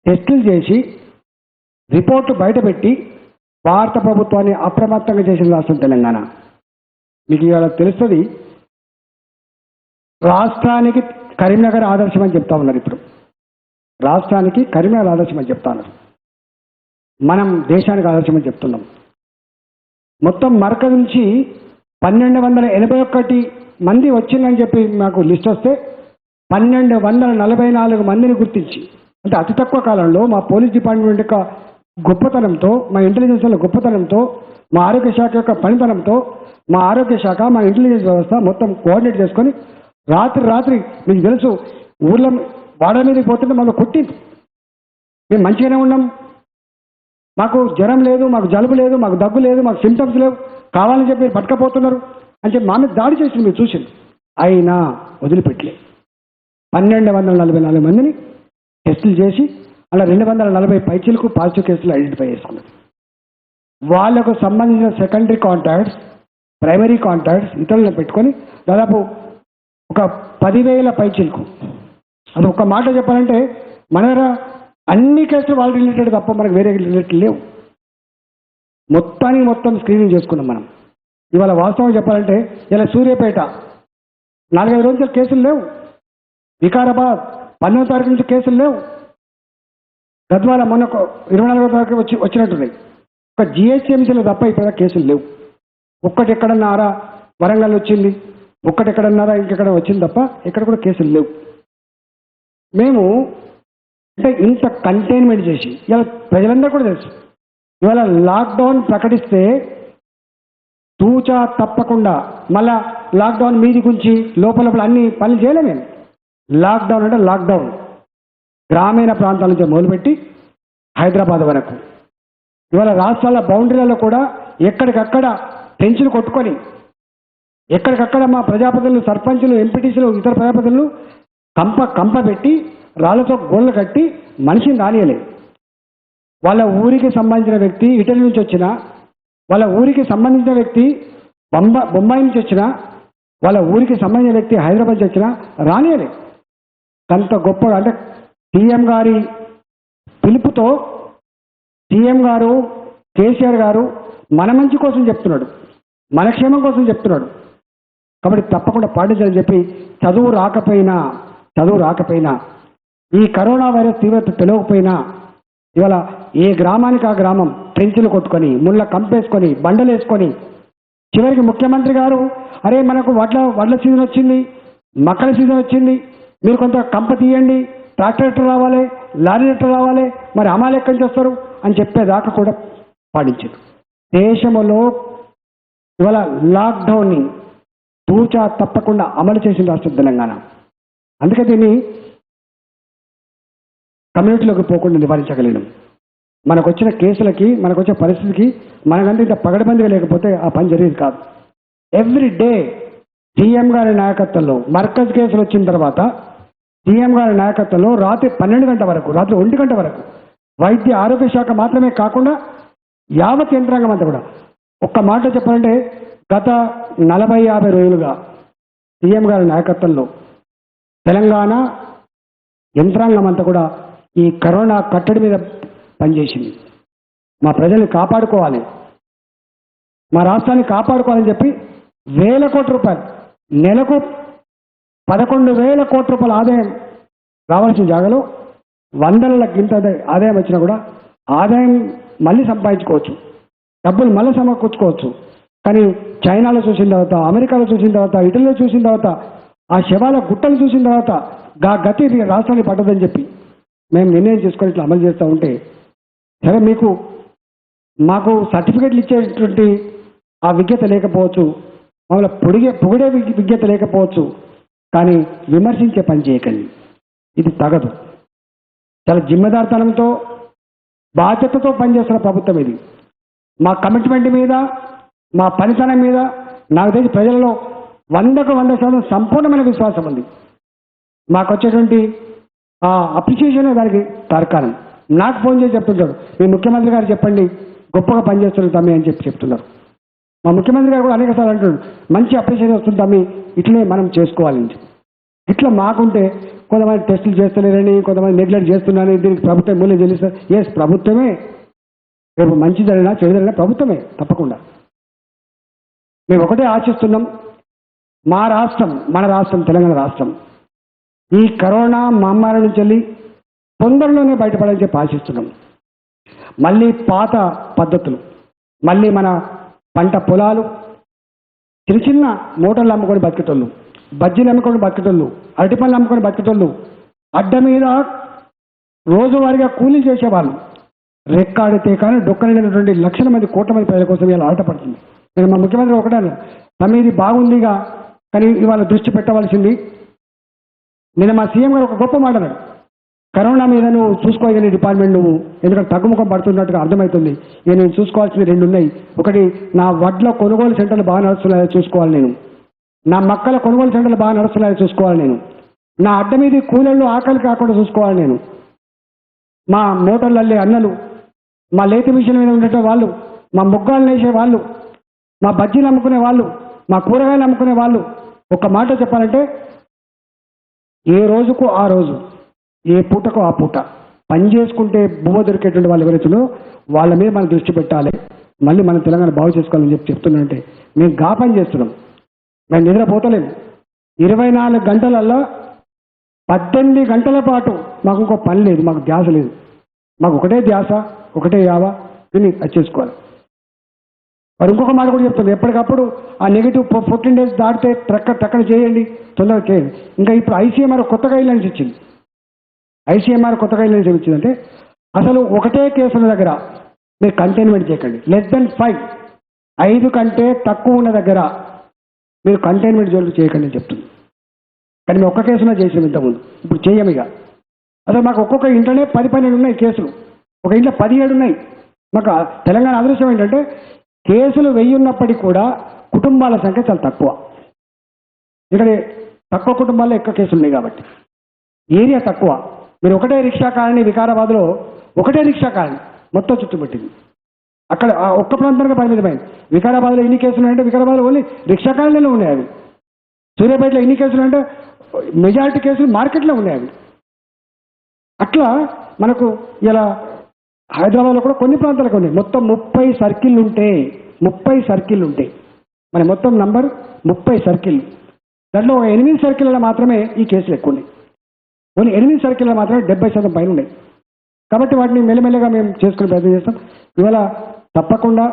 టెస్టులు చేసి రిపోర్టు బయటపెట్టి భారత ప్రభుత్వాన్ని అప్రమత్తంగా చేసిన రాష్ట్రం తెలంగాణ. మీకు ఇవాళ తెలుస్తుంది, రాష్ట్రానికి కరీంనగర్ ఆదర్శం అని చెప్తా ఉన్నారు. ఇప్పుడు రాష్ట్రానికి కరీంనగర్ ఆదర్శం అని చెప్తా ఉన్నారు, మనం దేశానికి ఆదర్శం అని చెప్తున్నాం. మొత్తం మర్కజ్ నుంచి 1,281 మంది వచ్చిందని చెప్పి మాకు లిస్ట్ వస్తే 1,244 మందిని గుర్తించి, అంటే అతి తక్కువ కాలంలో మా పోలీస్ డిపార్ట్మెంట్ యొక్క గొప్పతనంతో, మా ఇంటెలిజెన్స్ గొప్పతనంతో, మా ఆరోగ్య శాఖ యొక్క పనితనంతో, మా ఆరోగ్య శాఖ మా ఇంటెలిజెన్స్ వ్యవస్థ మొత్తం కోఆర్డినేట్ చేసుకొని రాత్రి మీకు తెలుసు ఊర్లో వాడ మీదకి పోతుంటే మనం కొట్టింది. మేము మంచిగానే ఉన్నాం, మాకు జ్వరం లేదు, మాకు జలుబు లేదు, మాకు దగ్గు లేదు, మాకు సిమ్టమ్స్ లేవు, కావాలని చెప్పి మీరు పట్టుకపోతున్నారు అని చెప్పి మా మీద దాడి చేసింది మీరు చూసింది. అయినా వదిలిపెట్టలే 1,244 మందిని టెస్టులు చేసి అలా 240 పైచీలకు పాజిటివ్ కేసులు ఐడెంటిఫై చేస్తున్నారు. వాళ్లకు సంబంధించిన సెకండరీ కాంటాక్ట్స్, ప్రైమరీ కాంటాక్ట్స్ ఇతరులను పెట్టుకొని దాదాపు ఒక 10,000 పైచీలకు. అది ఒక మాట చెప్పాలంటే మన దగ్గర అన్ని కేసులు వాళ్ళు రిలేటెడ్ తప్ప మనకు వేరే రిలేటెడ్ లేవు. మొత్తం స్క్రీనింగ్ చేసుకున్నాం మనం. ఇవాళ వాస్తవం చెప్పాలంటే ఇలా సూర్యాపేట 4-5 రోజుల కేసులు లేవు, వికారాబాద్ 12వ తారీఖు నుంచి కేసులు లేవు, గద్వాల మొన్న 24వ తారీఖు వచ్చినట్టున్నాయి. ఒక GHMCలో తప్ప ఇప్పుడు కేసులు లేవు. ఒక్కటి ఎక్కడన్నారా వరంగల్ వచ్చింది, ఒక్కటి ఎక్కడన్నారా ఇంకెక్కడ వచ్చింది తప్ప ఎక్కడ కూడా కేసులు లేవు. మేము అంటే ఇంత కంటైన్మెంట్ చేసి ఇవాళ ప్రజలందరూ కూడా తెలుసు, ఇవాళ లాక్డౌన్ ప్రకటిస్తే తూచా తప్పకుండా మళ్ళా లాక్డౌన్ మీది గురించి లోపల అన్ని పనులు చేయలేము. లాక్డౌన్ అంటే లాక్డౌన్ గ్రామీణ ప్రాంతాల నుంచి మొదలుపెట్టి హైదరాబాద్ వరకు ఇవాళ రాష్ట్రాల బౌండరీలలో కూడా ఎక్కడికక్కడ టెన్షన్ కొట్టుకొని ఎక్కడికక్కడ మా ప్రజాప్రతినిధులు, సర్పంచులు, ఎంపీటీసీలు, ఇతర ప్రజాప్రతినిధులు కంప పెట్టి రాళ్లతో గోళ్ళు కట్టి మనిషిని రానియలేదు. వాళ్ళ ఊరికి సంబంధించిన వ్యక్తి ఇటలీ నుంచి వచ్చిన, వాళ్ళ ఊరికి సంబంధించిన వ్యక్తి బొంబాయి నుంచి వచ్చిన, వాళ్ళ ఊరికి సంబంధించిన వ్యక్తి హైదరాబాద్ నుంచి వచ్చినా రానియలేదు. అంత గొప్పగా అంటే సీఎం గారి పిలుపుతో సీఎం గారు కేసీఆర్ గారు మన మంచి కోసం చెప్తున్నాడు, మన క్షేమం కోసం చెప్తున్నాడు. కాబట్టి తప్పకుండా పాటించాలని చెప్పి చదువు రాకపోయినా ఈ కరోనా వైరస్ తీవ్రత తెలియకపోయినా ఇవాళ ఏ గ్రామానికి ఆ గ్రామం ట్రెంచులు కొట్టుకొని ముళ్ళ కంపేసుకొని బండలు వేసుకొని చివరికి ముఖ్యమంత్రి గారు అరే మనకు వడ్ల సీజన్ వచ్చింది, మక్కల సీజన్ వచ్చింది, మీరు కొంత కంప తీయండి, ట్రాక్టర్ రావాలి, లారీ రావాలి, మరి అమాలు ఎక్కడి నుంచి వస్తారు అని చెప్పేదాకా కూడా పాటించారు. దేశంలో ఇవాళ లాక్డౌన్ని తూచా తప్పకుండా అమలు చేసిన రాష్ట్రం తెలంగాణ. అందుకే దీన్ని కమ్యూనిటీలోకి పోకుండా నివారించగలిగినాం. మనకు వచ్చిన కేసులకి, మనకు వచ్చే పరిస్థితికి మనకంటే ఇంత పగడబందిగా లేకపోతే ఆ పని జరిగేది కాదు. ఎవ్రీ డే సీఎం గారి నాయకత్వంలో మర్కజ్ కేసులు వచ్చిన తర్వాత సీఎం గారి నాయకత్వంలో రాత్రి 12 గంటల వరకు, రాత్రి 1 గంట వరకు వైద్య ఆరోగ్య శాఖ మాత్రమే కాకుండా యావత్ యంత్రాంగం అంతా కూడా, ఒక్క మాట చెప్పాలంటే గత 40-50 రోజులుగా సీఎం గారి నాయకత్వంలో తెలంగాణ యంత్రాంగం అంతా కూడా ఈ కరోనా కట్టడి మీద పనిచేసింది. మా ప్రజల్ని కాపాడుకోవాలి, మా రాష్ట్రాన్ని కాపాడుకోవాలని చెప్పి వేల కోట్ల రూపాయలు, నెలకు 11,000 కోట్ల రూపాయల ఆదాయం రావాల్సిన జాగాలో వందల గింత ఆదాయం వచ్చినా కూడా ఆదాయం మళ్ళీ సంపాదించుకోవచ్చు, డబ్బులు మళ్ళీ సమకూర్చుకోవచ్చు. కానీ చైనాలో చూసిన తర్వాత, అమెరికాలో చూసిన తర్వాత, ఇటలీలో చూసిన తర్వాత, ఆ శవాల గుట్టలు చూసిన తర్వాత గతి రాష్ట్రానికి పడ్డదని చెప్పి మేము నిర్ణయం చేసుకొని ఇట్లా అమలు చేస్తూ ఉంటే, సరే మాకు సర్టిఫికెట్లు ఇచ్చేటువంటి ఆ విజ్ఞత లేకపోవచ్చు, మమ్మల్ని పొగిడే విజ్ఞత లేకపోవచ్చు, కానీ విమర్శించే పని చేయకండి. ఇది తగదు. చాలా జిమ్మెదారితనంతో బాధ్యతతో పనిచేస్తున్న ప్రభుత్వం ఇది. మా కమిట్మెంట్ మీద, మా పనితనం మీద నాకు తెలిసి ప్రజలలో 100% సంపూర్ణమైన విశ్వాసం ఉంది. మాకు వచ్చేటువంటి అప్రిషియేషన్ దానికి తార్కాణం. నాకు ఫోన్ చేసి చెప్తుంటాడు, మీ ముఖ్యమంత్రి గారు చెప్పండి గొప్పగా పనిచేస్తున్నారు తమ్మి అని చెప్తున్నారు. మా ముఖ్యమంత్రి గారు కూడా అనేక సార్లు అంటున్నాడు, మంచి అప్రిషియేషన్ వస్తుంది తమ్మి, ఇట్లనే మనం చేసుకోవాలని. ఇట్లా మాకుంటే కొంతమంది టెస్టులు చేస్తలేరని, కొంతమంది నెగ్లెక్ట్ చేస్తున్నారని, దీనికి ప్రభుత్వం మూల్యం చెల్లిస్తారు. ఎస్, ప్రభుత్వమే రేపు మంచి జరిగినా చెడు జరిగినా ప్రభుత్వమే తప్పకుండా. మేము ఒకటే ఆశిస్తున్నాం, మా రాష్ట్రం, మన రాష్ట్రం తెలంగాణ రాష్ట్రం ఈ కరోనా మహమ్మారి నుంచి వెళ్ళి తొందరలోనే బయటపడాలని చెప్పి ఆశిస్తున్నాం. మళ్ళీ పాత పద్ధతులు, మళ్ళీ మన పంట పొలాలు, చిన్న చిన్న మోటార్లు అమ్ముకొని బతికేటోళ్ళు, బజ్జీలు అమ్ముకొని బతికేటోళ్ళు, అరటిపళ్ళు అమ్ముకొని బతికేటోళ్ళు, అడ్డ మీద రోజువారీగా కూలీ చేసేవాళ్ళు రెక్కాడితే కానీ డొక్కలేనటువంటి లక్షల మంది, కోట్ల మంది ప్రజల కోసం ఇలా ఆటపడుతుంది. నేను మా ముఖ్యమంత్రి ఒకటే తమది బాగుందిగా, కానీ ఇవాళ దృష్టి పెట్టవలసింది. నేను మా సీఎం గారు ఒక గొప్ప మాట అన్నాడు, కరోనా మీద నువ్వు చూసుకోగలిగిన డిపార్ట్మెంట్ నువ్వు, ఎందుకంటే తగ్గుముఖం పడుతున్నట్టుగా అర్థమవుతుంది. ఇక నేను చూసుకోవాల్సింది 2 ఉన్నాయి. ఒకటి, నా వడ్ల కొనుగోలు సెంటర్లు బాగా నడుస్తున్నాయో చూసుకోవాలి నేను, నా మక్కల కొనుగోలు సెంటర్లు బాగా నడుస్తున్నాయో చూసుకోవాలి నేను, నా అడ్డ మీద కూలీళ్ళు ఆకలి కాకుండా చూసుకోవాలి నేను, మా మోటార్లు అల్లే అన్నలు, మా లేతి మిషన్ మీద ఉండే వాళ్ళు, మా మొగ్గాలు వేసే వాళ్ళు, మా బజ్జీలు అమ్ముకునే వాళ్ళు, మా కూరగాయలు అమ్ముకునే వాళ్ళు. ఒక మాట చెప్పాలంటే ఏ రోజుకు ఆ రోజు, ఏ పూటకు ఆ పూట పని చేసుకుంటే బువ్వ దొరికేటువంటి వాళ్ళు ఎవరైతున్నారో వాళ్ళ మీద మనం దృష్టి పెట్టాలి. మళ్ళీ మనం తెలంగాణ బాగు చేసుకోవాలని చెప్తున్నానంటే మేము గా పని చేస్తున్నాం. మేము నిద్రపోతలేము. 24 గంటలల్లో 18 గంటల పాటు మాకు ఇంకో పని లేదు, మాకు ధ్యాస లేదు. మాకు ఒకటే ధ్యాస, ఒకటే యావ, దీన్ని అది చేసుకోవాలి. మరి ఇంకొక మాట కూడా చెప్తుంది, ఎప్పటికప్పుడు ఆ నెగిటివ్ 14 days దాటితే ట్రక్కన చేయండి, తొందరగా చేయండి. ఇంకా ఇప్పుడు ఐసీఎంఆర్ కొత్త గైడ్లైన్స్ ఇచ్చింది. ఐసీఎంఆర్ కొత్త గైడ్లైన్స్ ఇచ్చిందంటే అసలు ఒకటే కేసుల దగ్గర మీరు కంటైన్మెంట్ చేయకండి. లెస్ దెన్ 5 కంటే తక్కువ ఉన్న దగ్గర మీరు కంటైన్మెంట్ జోన్లు చేయకండి అని చెప్తుంది. కానీ మేము ఒక్క కేసులో చేసాం ఇంతకుముందు, ఇప్పుడు చేయము. ఇక అసలు మాకు ఒక్కొక్క ఇంట్లోనే 10-12 ఉన్నాయి కేసులు, ఒక ఇంట్లో 17 ఉన్నాయి. మాకు తెలంగాణ అదృష్టం ఏంటంటే కేసులు 1000 ఉన్నప్పటికీ కూడా కుటుంబాల సంఖ్య చాలా తక్కువ. ఇక్కడ తక్కువ కుటుంబాల్లో ఎక్కువ కేసులు ఉన్నాయి కాబట్టి ఏరియా తక్కువ. మీరు ఒకటే రిక్షా కాలనీ వికారాబాద్లో, ఒకటే రిక్షా కాలనీ మొత్తం చుట్టుముట్టింది. అక్కడ ఒక్క ప్రాంతానికి పరిమితమైంది. వికారాబాద్లో ఎన్ని కేసులు ఉన్నాయంటే వికారాబాద్లో ఓన్లీ రిక్షా కాలనీలో ఉన్నాయి అవి. సూర్యాపేటలో ఎన్ని కేసులు అంటే మెజారిటీ కేసులు మార్కెట్లో ఉన్నాయి అవి. అట్లా మనకు ఇలా హైదరాబాద్లో కూడా కొన్ని ప్రాంతాలకు ఉన్నాయి. మొత్తం 30 సర్కిళ్ళు ఉంటాయి. 30 సర్కిళ్ళు ఉంటాయి. మన మొత్తం నంబర్ 30 సర్కిల్. దాంట్లో ఒక 8 సర్కిళ్ళలో మాత్రమే ఈ కేసులు ఎక్కువ ఉన్నాయి. ఓన్లీ 8 సర్కిల్లో మాత్రమే 70% పైన ఉన్నాయి. కాబట్టి వాటిని మెల్లమెల్లగా మేము చేసుకునే ప్రయత్నం చేస్తాం. ఇవాళ తప్పకుండా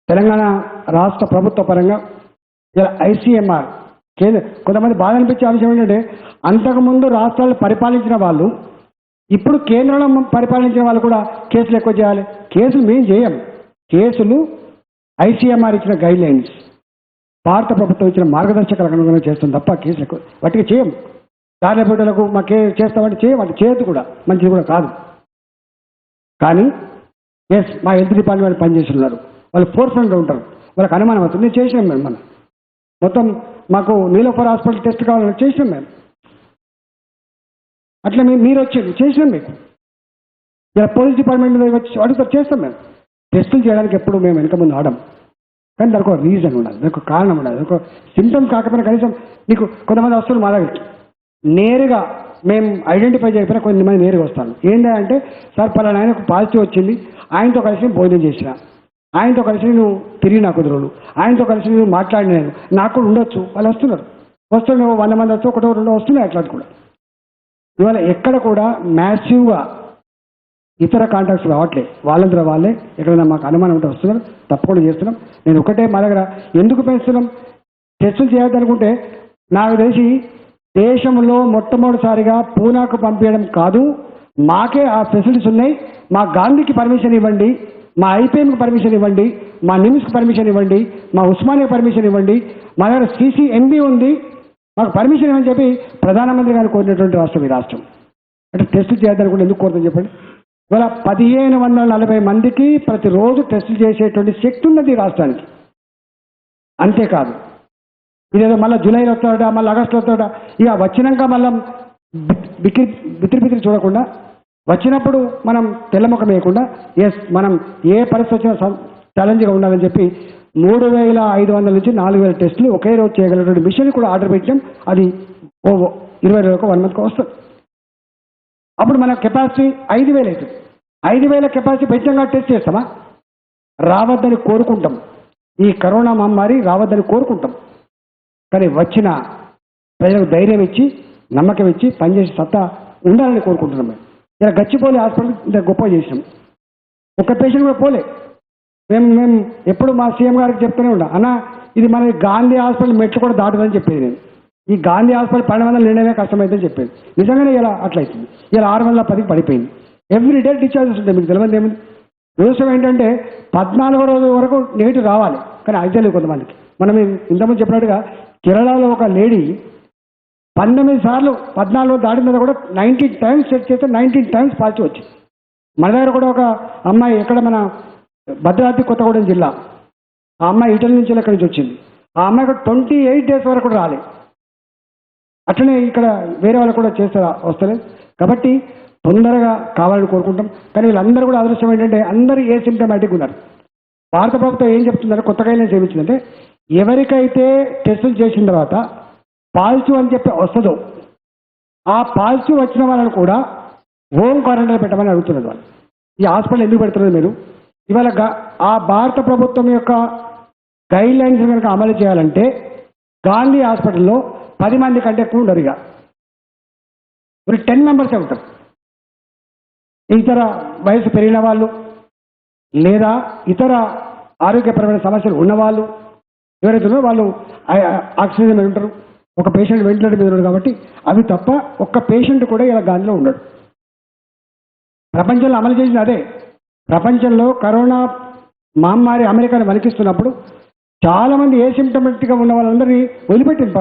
తెలంగాణ రాష్ట్ర ప్రభుత్వ పరంగా ఇలా ఐసీఎంఆర్ కేంద్ర కొంతమంది బాధ అనిపించే అంశం ఏంటంటే అంతకుముందు రాష్ట్రాలు పరిపాలించిన వాళ్ళు ఇప్పుడు కేంద్రంలో పరిపాలించిన వాళ్ళు కూడా కేసులు ఎక్కువ చేయాలి. కేసులు మేము చేయం. కేసులు ఐసీఎంఆర్ ఇచ్చిన గైడ్ లైన్స్, భారత ప్రభుత్వం ఇచ్చిన మార్గదర్శకాలకు అనుగుణంగా చేస్తుంది తప్ప కేసులు ఎక్కువ వాటికి చేయం. కార్యపేటలకు మా చేస్తామంటే వాటి చేయొద్దు కూడా, మంచిది కూడా కాదు. కానీ మా హెల్త్ డిపార్ట్మెంట్ పనిచేస్తున్నారు, వాళ్ళు ఫోర్ఫ్రంట్లో ఉంటారు, వాళ్ళకి అనుమానం అవుతుంది. నేను చేసినాం మేము, మనం మొత్తం మాకు నీలోఫర్ హాస్పిటల్ టెస్ట్ కావాలని చేసినాం మేము. అట్లా మీరు వచ్చేది చేసినాం మీకు. ఇలా పోలీస్ డిపార్ట్మెంట్ వచ్చి అడుగుతారు, చేస్తాం మేము. టెస్టులు చేయడానికి ఎప్పుడు మేము వెనక ముందు ఆడం. కానీ దానికి ఒక రీజన్ ఉండాలి, దానికి ఒక కారణం ఉండాలి. ఒక సిమ్టమ్స్ కాకపోయినా కనీసం మీకు కొంతమంది వస్తున్నారు మా దగ్గరికి నేరుగా మేము ఐడెంటిఫై చేయకపోయినా కొంతమంది నేరుగా వస్తాను. ఏంటంటే సార్ పలానా ఆయనకు పాజిటివ్ వచ్చింది, ఆయనతో కలిసి నేను భోజనం చేసిన, ఆయనతో కలిసి నువ్వు తిరిగి నాకు కుదరలు, ఆయనతో కలిసి నువ్వు మాట్లాడిన నేను నాకు కూడా ఉండొచ్చు. వాళ్ళు వస్తున్నారు 100 మంది వచ్చు, 1-2 వస్తున్నాయి అట్లాంటి కూడా. ఇవాళ ఎక్కడ కూడా మ్యాసివ్గా ఇతర కాంటాక్ట్స్ రావట్లేదు. వాళ్ళందరూ వాళ్ళే ఎక్కడైనా మాకు అనుమానం ఉంటే వస్తున్నారు, తప్పకుండా చేస్తున్నాం. నేను ఒకటే మా దగ్గర ఎందుకు పెంచుతున్నాం, టెస్టులు చేయొద్దనుకుంటే నాకు తెలిసి దేశంలో మొట్టమొదటిసారిగా పూనాకు పంపించడం కాదు, మాకే ఆ ఫెసిలిటీస్ ఉన్నాయి. మా గాంధీకి పర్మిషన్ ఇవ్వండి, మా ఐపీఎంకి పర్మిషన్ ఇవ్వండి, మా నిమ్స్కి పర్మిషన్ ఇవ్వండి, మా ఉస్మానియాకి పర్మిషన్ ఇవ్వండి, మా దగ్గర CCMB ఉంది, మాకు పర్మిషన్ ఇవ్వని చెప్పి ప్రధానమంత్రి గారు కోరినటువంటి రాష్ట్రం ఈ రాష్ట్రం. అంటే టెస్టులు చేయొద్దనుకుంటే ఎందుకు కోరుతుంది చెప్పండి. ఇవాళ 1540 మందికి ప్రతిరోజు టెస్టులు చేసేటువంటి శక్తి ఉన్నది ఈ రాష్ట్రానికి. అంతేకాదు ఇదేదో మళ్ళీ జూలైలో వస్తాడ, మళ్ళీ ఆగస్టులో వస్తాడ, ఇక వచ్చినాక మళ్ళీ బిత్తిరి చూడకుండా వచ్చినప్పుడు మనం తెల్లముఖం వేయకుండా మనం ఏ పరిస్థితి వచ్చినా ఛాలెంజ్గా ఉండాలని చెప్పి 3500 నుంచి 4000 టెస్టులు ఒకే రోజు చేయగలిగినటువంటి మిషన్ కూడా ఆర్డర్ పెట్టాం. అది 20 రోజులకు 1 మంత్కి వస్తుంది. అప్పుడు మన కెపాసిటీ 5000 అవుతుంది. 5000 కెపాసిటీ పెంచంగా టెస్ట్ చేస్తామా? రావద్దని కోరుకుంటాం. ఈ కరోనా మహమ్మారి రావద్దని కోరుకుంటాం. కానీ వచ్చిన ప్రజలకు ధైర్యం ఇచ్చి నమ్మకం ఇచ్చి పనిచేసే సత్తా ఉండాలని కోరుకుంటున్నాం. మేము ఇలా గచ్చిపోలే హాస్పిటల్ ఇంత గొప్ప చేసాం. ఒక్క పేషెంట్ కూడా పోలే. మేము ఎప్పుడు మా సీఎం గారికి చెప్తూనే ఉంటాం, అన్న ఇది మన గాంధీ హాస్పిటల్ మెట్లు కూడా దాటదని చెప్పేది నేను. ఈ గాంధీ హాస్పిటల్ 1200 నిండమే కష్టమైందని చెప్పేది. నిజంగానే ఇలా అట్లయితుంది. ఇలా 610కి పడిపోయింది. ఎవ్రీడే డిశ్చార్జెస్ ఉంటాయి. మీకు తెలియదు ఏమిటి దురదృష్టం ఏంటంటే 14వ రోజు వరకు నెగిటివ్ రావాలి, కానీ అయితే లేదు కొంతమందికి. మనం ఇంతకుముందు చెప్పినట్టుగా కేరళలో ఒక లేడీ 19 సార్లు 14 దాటిన మీద కూడా 19 టైమ్స్ చెక్ చేస్తే 19 టైమ్స్ పాజిటివ్ వచ్చింది. మన దగ్గర కూడా ఒక అమ్మాయి ఎక్కడ మన భద్రాద్రి కొత్తగూడెం జిల్లా, ఆ అమ్మాయి ఇటలీ నుంచి ఎక్కడి నుంచి వచ్చింది. ఆ అమ్మాయికి 28 డేస్ వరకు కూడా రాలేదు. అట్లనే ఇక్కడ వేరే వాళ్ళు కూడా చేస్తారు, వస్తలేదు. కాబట్టి తొందరగా కావాలని కోరుకుంటాం. కానీ వీళ్ళందరూ కూడా అదృష్టం ఏంటంటే అందరూ ఏ సిమ్టమాటిక్ ఉన్నారు. భారత ప్రభుత్వం ఏం చెప్తుందంటే కొత్త గైడ్లైన్స్ ఏమిచ్చిందంటే ఎవరికైతే టెస్టులు చేసిన తర్వాత పాజిటివ్ అని చెప్పి వస్తుందో ఆ పాజిటివ్ వచ్చిన వాళ్ళని కూడా హోమ్ క్వారంటైన్ పెట్టమని అడుగుతున్నారు. వాళ్ళు ఈ హాస్పిటల్ ఎందుకు పెడుతున్నారు మీరు? ఇవాళ ఆ భారత ప్రభుత్వం యొక్క గైడ్ లైన్స్ కనుక అమలు చేయాలంటే గాంధీ హాస్పిటల్లో 10 మంది కంటే ఎక్కువ ఉండరు. ఇక 10 మెంబర్సే ఉంటారు. ఇతర వయసు పెరిగిన వాళ్ళు లేదా ఇతర ఆరోగ్యపరమైన సమస్యలు ఉన్నవాళ్ళు ఎవరైతే ఉన్నారో వాళ్ళు ఆక్సిజన్ మీద ఉంటారు. ఒక పేషెంట్ వెంటిలేటర్ మీద ఉన్నాడు. కాబట్టి అవి తప్ప ఒక్క పేషెంట్ కూడా ఇలా గాంధీలో ఉండడు. ప్రపంచంలో అమలు చేసింది అదే. ప్రపంచంలో కరోనా మహమ్మారి అమెరికాని వణికిస్తున్నప్పుడు చాలామంది ఏసిమ్టమాటిక్గా ఉన్న వాళ్ళందరినీ వదిలిపెట్టింది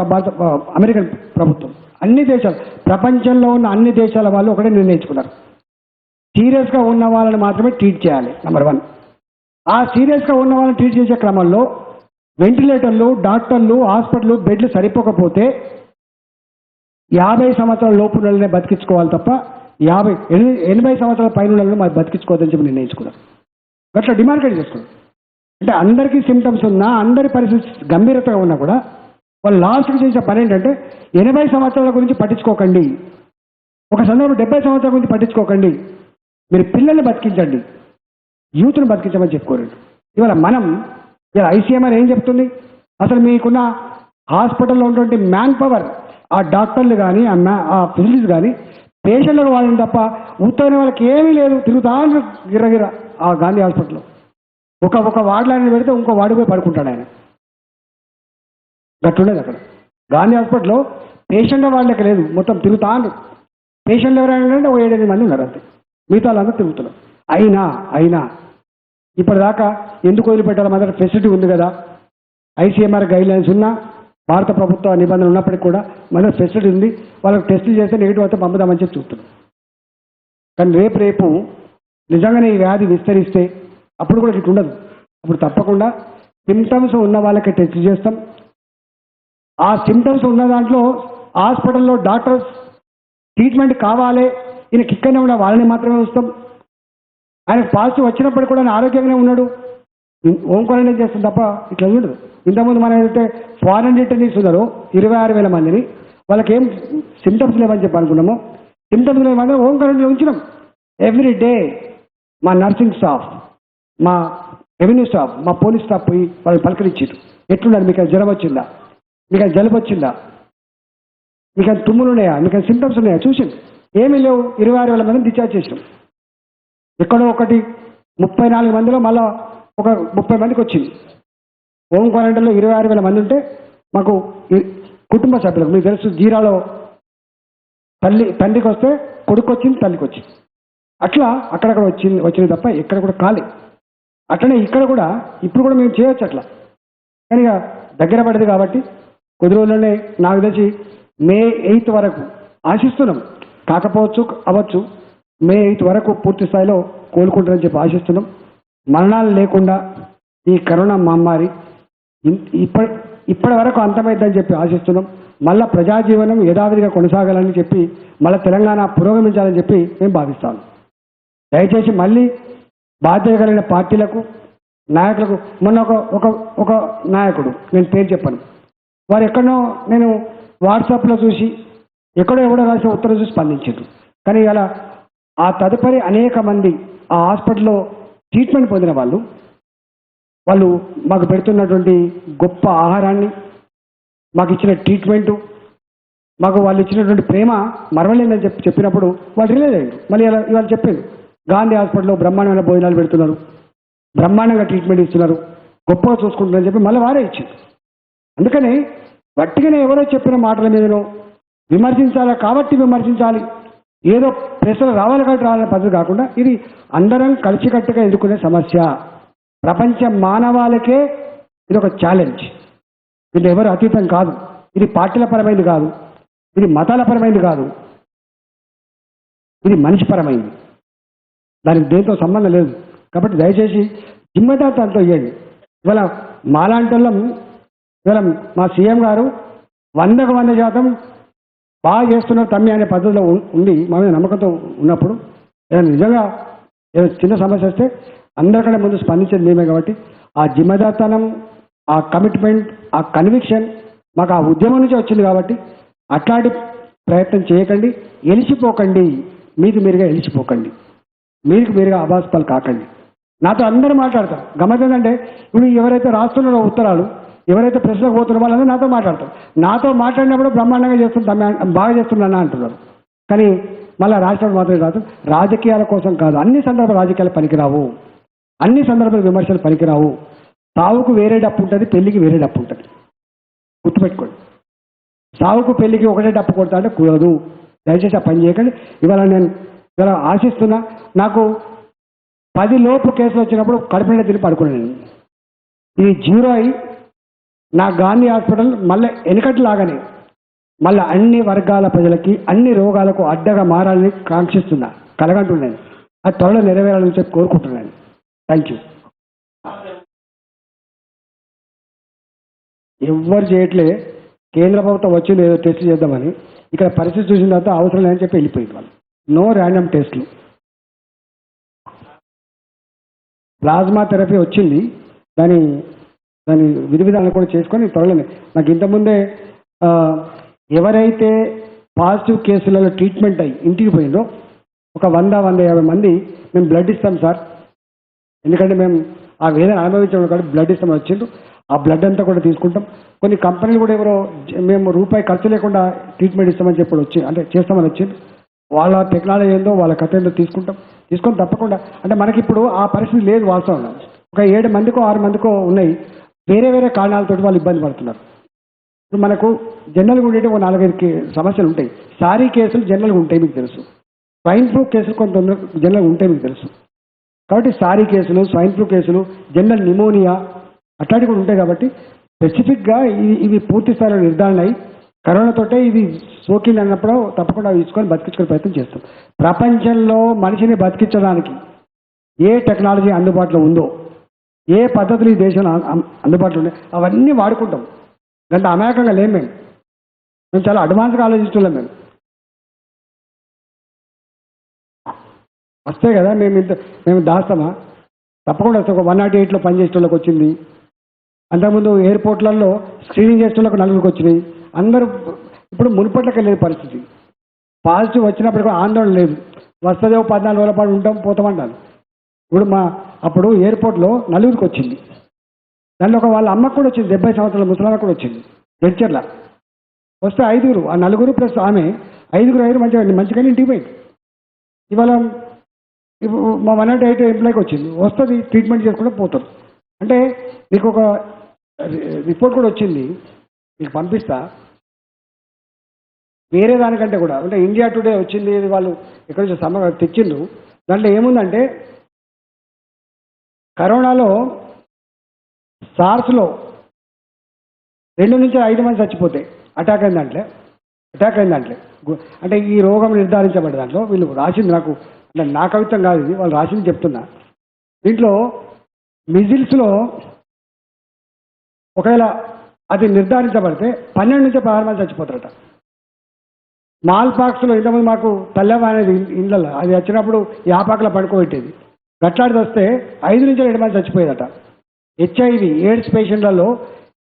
అమెరికన్ ప్రభుత్వం. అన్ని దేశాలు, ప్రపంచంలో ఉన్న అన్ని దేశాల వాళ్ళు ఒకటే నిర్ణయించుకున్నారు, సీరియస్గా ఉన్న వాళ్ళని మాత్రమే ట్రీట్ చేయాలి. నెంబర్ 1. ఆ సీరియస్గా ఉన్న వాళ్ళని ట్రీట్ చేసే క్రమంలో వెంటిలేటర్లు, డాక్టర్లు, హాస్పిటల్ బెడ్లు సరిపోకపోతే 50 సంవత్సరాల లోపు నెలనే బతికించుకోవాలి తప్ప 80 సంవత్సరాల పైన నెలలు మాకు బతికించుకోవద్దని చెప్పి నిర్ణయించుకున్నారు. అట్లా డిమార్కెట్ చేసుకున్నారు. అంటే అందరికీ సిమ్టమ్స్ ఉన్నా, అందరి పరిస్థితి గంభీరతగా ఉన్నా కూడా వాళ్ళు లాస్ట్కి చేసే పని ఏంటంటే 80 సంవత్సరాల గురించి పట్టించుకోకండి, ఒక సందర్భం 70 సంవత్సరాల గురించి పట్టించుకోకండి, మీరు పిల్లల్ని బతికించండి, యూత్ను బతికించమని చెప్పుకోరండి. ఇవాళ ఇలా ఐసీఎంఆర్ ఏం చెప్తుంది? అసలు మీకున్న హాస్పిటల్లో ఉన్నటువంటి మ్యాన్ పవర్ ఆ డాక్టర్లు కానీ ఆ ఫెసిలిటీస్ కానీ పేషెంట్లకు వాడిన తప్ప ఉత్తమైన వాళ్ళకి ఏమీ లేదు. తిరుగుతా గిర్రగిర ఆ గాంధీ హాస్పిటల్లో ఒక వార్డులో ఆయన పెడితే ఇంకో వార్డు పోయి పడుకుంటాడు ఆయన. గట్టుండేది అక్కడ గాంధీ హాస్పిటల్లో పేషెంట్ వాళ్ళకి లేదు, మొత్తం తిరుగుతాను. పేషెంట్లు ఎవరైనా అంటే 7-8 మంది ఉన్నారు అంతే, మిగతా వాళ్ళందరూ తిరుగుతున్నారు. అయినా ఇప్పటిదాకా ఎందుకు వదిలిపెట్టాలి? మన దగ్గర ఫెసిలిటీ ఉంది కదా, ICMR గైడ్లైన్స్ ఉన్నా, భారత ప్రభుత్వ నిబంధనలు ఉన్నప్పటికీ కూడా మన ఫెసిలిటీ ఉంది. వాళ్ళకి టెస్టులు చేస్తే నెగిటివ్ అయితే పంపుదామని చెప్పి చూస్తున్నాం. కానీ రేపు నిజంగానే ఈ వ్యాధి విస్తరిస్తే అప్పుడు కూడా ఇట్లా ఉండదు. అప్పుడు తప్పకుండా సిమ్టమ్స్ ఉన్న వాళ్ళకి టెస్ట్ చేస్తాం. ఆ సిమ్టమ్స్ ఉన్న దాంట్లో హాస్పిటల్లో డాక్టర్స్ ట్రీట్మెంట్ కావాలి, ఈయనకి ఇక్కడనే ఉన్న వాళ్ళని మాత్రమే వస్తాం. ఆయనకు పాజిటివ్ వచ్చినప్పుడు కూడా ఆయన ఆరోగ్యంగానే ఉన్నాడు, హోమ్ క్వారంటైన్ చేస్తాం తప్ప ఇట్లా ఉండదు. ఇంతకుముందు మనం ఏదైతే ఫారెన్ రిటర్నీస్ ఉన్నారో 26,000 మందిని, వాళ్ళకి ఏం సిమ్టమ్స్ లేవని చెప్పి అనుకున్నామో, సిమ్టమ్స్ లేవని హోమ్ క్వారంటైన్లో ఉంచినాం. ఎవ్రీ డే మా నర్సింగ్ స్టాఫ్, మా రెవెన్యూ స్టాఫ్, మా పోలీస్ స్టాఫ్ పోయి వాళ్ళు పలకరించారు. ఎట్లున్నారు, మీకు జ్వరం వచ్చిందా, మీకు జలుబు వచ్చిందా, మీకు తుమ్ములు ఉన్నాయా, మీకు సిమ్టమ్స్ ఉన్నాయా చూసింది. ఏమీ లేవు. 26,000 మందిని డిశ్చార్జ్ చేసినాం. ఎక్కడో ఒకటి 34 మందిలో మళ్ళీ ఒక 30 మందికి వచ్చింది. హోమ్ క్వారంటైన్లో 26,000 మంది ఉంటే మాకు కుటుంబ సభ్యులకు, మీకు తెలుసు జీరాలో తండ్రికి వస్తే కొడుకు వచ్చింది, తల్లికి వచ్చింది. అట్లా అక్కడక్కడ వచ్చింది తప్ప ఎక్కడ కూడా కాలే. అట్లనే ఇక్కడ కూడా ఇప్పుడు కూడా మేము చేయొచ్చు అట్లా. కానీ ఇక దగ్గర పడింది కాబట్టి కొద్ది రోజుల్లోనే నాకు తెలిసి May 8 వరకు ఆశిస్తున్నాం. కాకపోవచ్చు అవ్వచ్చు, May 8 వరకు పూర్తి స్థాయిలో కోలుకుంటారని చెప్పి ఆశిస్తున్నాం. మరణాలు లేకుండా ఈ కరోనా మహమ్మారి ఇప్పటి వరకు అంతమైందని చెప్పి ఆశిస్తున్నాం. మళ్ళా ప్రజాజీవనం యథావిధిగా కొనసాగాలని చెప్పి, మళ్ళీ తెలంగాణ పురోగమించాలని చెప్పి మేము భావిస్తాము. దయచేసి మళ్ళీ బాధ్యత కలిగిన పార్టీలకు, నాయకులకు, మొన్న ఒక నాయకుడు, నేను పేరు చెప్పను, వారు ఎక్కడో నేను వాట్సాప్లో చూసి ఎక్కడో ఎవడో రాసిన ఉత్తరం చూసి స్పందించారు. కానీ ఇలా ఆ తదుపరి అనేక మంది ఆ హాస్పిటల్లో ట్రీట్మెంట్ పొందిన వాళ్ళు మాకు పెడుతున్నటువంటి గొప్ప ఆహారాన్ని, మాకు ఇచ్చిన ట్రీట్మెంటు, మాకు వాళ్ళు ఇచ్చినటువంటి ప్రేమ మరవలేదని చెప్పినప్పుడు వాళ్ళు రిలీజ్ అయ్యారు. మళ్ళీ ఇవాళ చెప్పారు, గాంధీ హాస్పిటల్లో బ్రహ్మాండమైన భోజనాలు పెడుతున్నారు, బ్రహ్మాండంగా ట్రీట్మెంట్ ఇస్తున్నారు, గొప్పగా చూసుకుంటున్నారని చెప్పి మళ్ళీ వారే ఇచ్చారు. అందుకని గట్టిగానే ఎవరో చెప్పిన మాటల మీదనో విమర్శించాలి కాబట్టి విమర్శించాలి, ఏదో ప్రశ్నలు రావాలి కాబట్టి రావాలనే పద్ధతి కాకుండా ఇది అందరం కలిసికట్టుగా ఎదుర్కొనే సమస్య. ప్రపంచ మానవాళికే ఇది ఒక ఛాలెంజ్. ఇది ఎవరు అతీతం కాదు. ఇది పార్టీల పరమైంది కాదు, ఇది మతాల పరమైంది కాదు, ఇది మనిషిపరమైంది. దానికి దేంతో సంబంధం లేదు. కాబట్టి దయచేసి జిమ్మదాంతో ఇవ్వండి. ఇవాళ మాలాంటి ఇవాళ మా సీఎం గారు 100% బాగా చేస్తున్నారు తమ్మి అనే పద్ధతిలో ఉండి మా మీద నమ్మకంతో ఉన్నప్పుడు ఏదైనా నిజంగా ఏదైనా చిన్న సమస్య వస్తే అందరికంటే ముందు స్పందించేది మేమే. కాబట్టి ఆ జిమ్మదాతనం, ఆ కమిట్మెంట్, ఆ కన్విక్షన్ మాకు ఆ ఉద్యమం నుంచి వచ్చింది. కాబట్టి అట్లాంటి ప్రయత్నం చేయకండి, ఎలిసిపోకండి, మీకు మీరుగా ఎలిసిపోకండి, మీకు మీరుగా అభాస్పాలు కాకండి. నాతో అందరూ మాట్లాడతారు. గమ్మతంటే ఇప్పుడు ఎవరైతే రాస్తున్నారో ఉత్తరాలు, ఎవరైతే ప్రశ్నకు పోతున్న వాళ్ళందరూ నాతో మాట్లాడతారు. నాతో మాట్లాడినప్పుడు బ్రహ్మాండంగా చేస్తుంటా, బాగా చేస్తున్నా అంటున్నారు. కానీ మళ్ళీ రాష్ట్రం మాత్రమే కాదు, రాజకీయాల కోసం కాదు, అన్ని సందర్భాలు రాజకీయాలు పనికిరావు, అన్ని సందర్భాలు విమర్శలు పనికిరావు. సావుకు వేరే డప్పు ఉంటుంది, పెళ్లికి వేరే డప్పు ఉంటుంది. గుర్తుపెట్టుకోండి. సావుకు పెళ్లికి ఒకటే డప్పు కొడతా అంటే కుదరదు. దయచేసి ఆ పని చేయకండి. ఇవాళ నేను ఆశిస్తున్నా, నాకు 10 లోపు కేసులు వచ్చినప్పుడు కడుపు నిండా తిని పడుకున్నాను. ఇది 0 అయి నా గాంధీ హాస్పిటల్ మళ్ళీ వెనుకట్లాగానే మళ్ళీ అన్ని వర్గాల ప్రజలకి, అన్ని రోగాలకు అడ్డగా మారాలని కాంక్షిస్తున్నా, కలగంటున్నాను. అది త్వరలో నెరవేరాలని చెప్పి కోరుకుంటున్నాను. Thank you. ఎవ్వరు చేయట్లే. కేంద్ర ప్రభుత్వం వచ్చింది ఏదో టెస్ట్ చేద్దామని, ఇక్కడ పరిస్థితి చూసిన తర్వాత అవసరం లేదని చెప్పి వెళ్ళిపోయింది వాళ్ళు. నో ర్యాండమ్ టెస్ట్లు. ప్లాజ్మా థెరపీ వచ్చింది, దాని విధి విధానాలు కూడా చేసుకొని త్వరలోనే. నాకు ఇంతకుముందే ఎవరైతే పాజిటివ్ కేసులలో ట్రీట్మెంట్ అయ్యి ఇంటికి పోయిందో ఒక 100-150 మంది మేము బ్లడ్ ఇస్తాం సార్, ఎందుకంటే మేము ఆ వేదన అనుభవించడం కాబట్టి బ్లడ్ ఇస్తామని వచ్చిండ్రు. ఆ బ్లడ్ అంతా కూడా తీసుకుంటాం. కొన్ని కంపెనీలు కూడా ఎవరో మేము రూపాయి ఖర్చు లేకుండా ట్రీట్మెంట్ ఇస్తామని చెప్పి వచ్చి అంటే చేస్తామని వచ్చింది. వాళ్ళ టెక్నాలజీ ఏందో వాళ్ళ కథ ఏందో తీసుకొని తప్పకుండా అంటే మనకి ఇప్పుడు ఆ పరిస్థితి లేదు వాస్తవంగా. ఒక 7 మందికో 6 మందికో ఉన్నాయి, వేరే వేరే కారణాలతో వాళ్ళు ఇబ్బంది పడుతున్నారు. ఇప్పుడు మనకు జనరల్గా ఉండేటి ఒక 4-5 సమస్యలు ఉంటాయి. సారీ కేసులు జనరల్గా ఉంటాయి మీకు తెలుసు, స్వైన్ ఫ్లూ కేసులు కొంత జనరల్గా ఉంటాయి మీకు తెలుసు. కాబట్టి సారీ కేసులు, స్వైన్ ఫ్లూ కేసులు, జనరల్ నిమోనియా అట్లాంటివి కూడా ఉంటాయి. కాబట్టి స్పెసిఫిక్గా ఇవి పూర్తి స్థాయిలో నిర్ధారణ అయి కరోనాతోటే ఇది సోకింది అన్నప్పుడు తప్పకుండా తీసుకొని బతికించుకునే ప్రయత్నం చేస్తాం. ప్రపంచంలో మనిషిని బతికించడానికి ఏ టెక్నాలజీ అందుబాటులో ఉందో, ఏ పద్ధతులు ఈ దేశంలో అందుబాటులో ఉన్నాయి అవన్నీ వాడుకుంటాం. గంట అమాయకంగా లేము మేము చాలా అడ్వాన్స్గా ఆలోచిస్తున్నాం. వస్తాయి కదా, మేము దాస్తామా? తప్పకుండా వస్తాం. ఒక 108లో పనిచేసేటోళ్ళకి వచ్చింది, అంతకుముందు ఎయిర్పోర్ట్లలో స్క్రీనింగ్ చేసేటోళ్ళకి 4 వచ్చినాయి. అందరూ ఇప్పుడు మునుపట్లకి లేదు పరిస్థితి. పాజిటివ్ వచ్చినప్పుడు కూడా ఆందోళన లేదు, వస్తుందో 14 రోజుల పాటు ఉంటాం పోతామంటారు. ఇప్పుడు అప్పుడు ఎయిర్పోర్ట్లో 4 వచ్చింది, దాంట్లో ఒక వాళ్ళ అమ్మకు కూడా వచ్చింది, 70 సంవత్సరాల ముసలాలకు కూడా వచ్చింది జడ్చర్ల. వస్తే 5, ఆ 4 ప్లస్ ఆమె 5 మంచిగానే ఇంటికి పోయింది. ఇవాళ మా 108 ఎంప్లాయ్కి వచ్చింది, వస్తుంది ట్రీట్మెంట్ చేసుకుంటే పోతారు. అంటే మీకు ఒక రిపోర్ట్ కూడా వచ్చింది, మీకు పంపిస్తా. వేరే దానికంటే కూడా అంటే ఇండియా టుడే వచ్చింది, వాళ్ళు ఎక్కడి నుంచి తెచ్చిండ్రు. దాంట్లో ఏముందంటే కరోనాలో సార్స్లో 2 నుంచి 5 మంది చచ్చిపోతే అటాక్ అయిన దాంట్లో అంటే ఈ రోగం నిర్ధారించబడ్డ దాంట్లో వీళ్ళు రాసింది, నాకు అంటే నా కవిత్వం కాదు ఇది, వాళ్ళు రాసింది చెప్తున్నా. దీంట్లో మిజిల్స్లో ఒకవేళ అది నిర్ధారించబడితే 12 నుంచి 16 మంది చచ్చిపోతారట. స్మాల్ పాక్స్లో ఇంతకుముందు మాకు తల్లెవ అనేది ఇండ్లలో అది వచ్చినప్పుడు యాపాకలో పడుకోబెట్టేది, గట్లాడిది వస్తే 5 నుంచి 2 మంది చచ్చిపోయేదట. హెచ్ఐవి ఎయిడ్స్ పేషెంట్లలో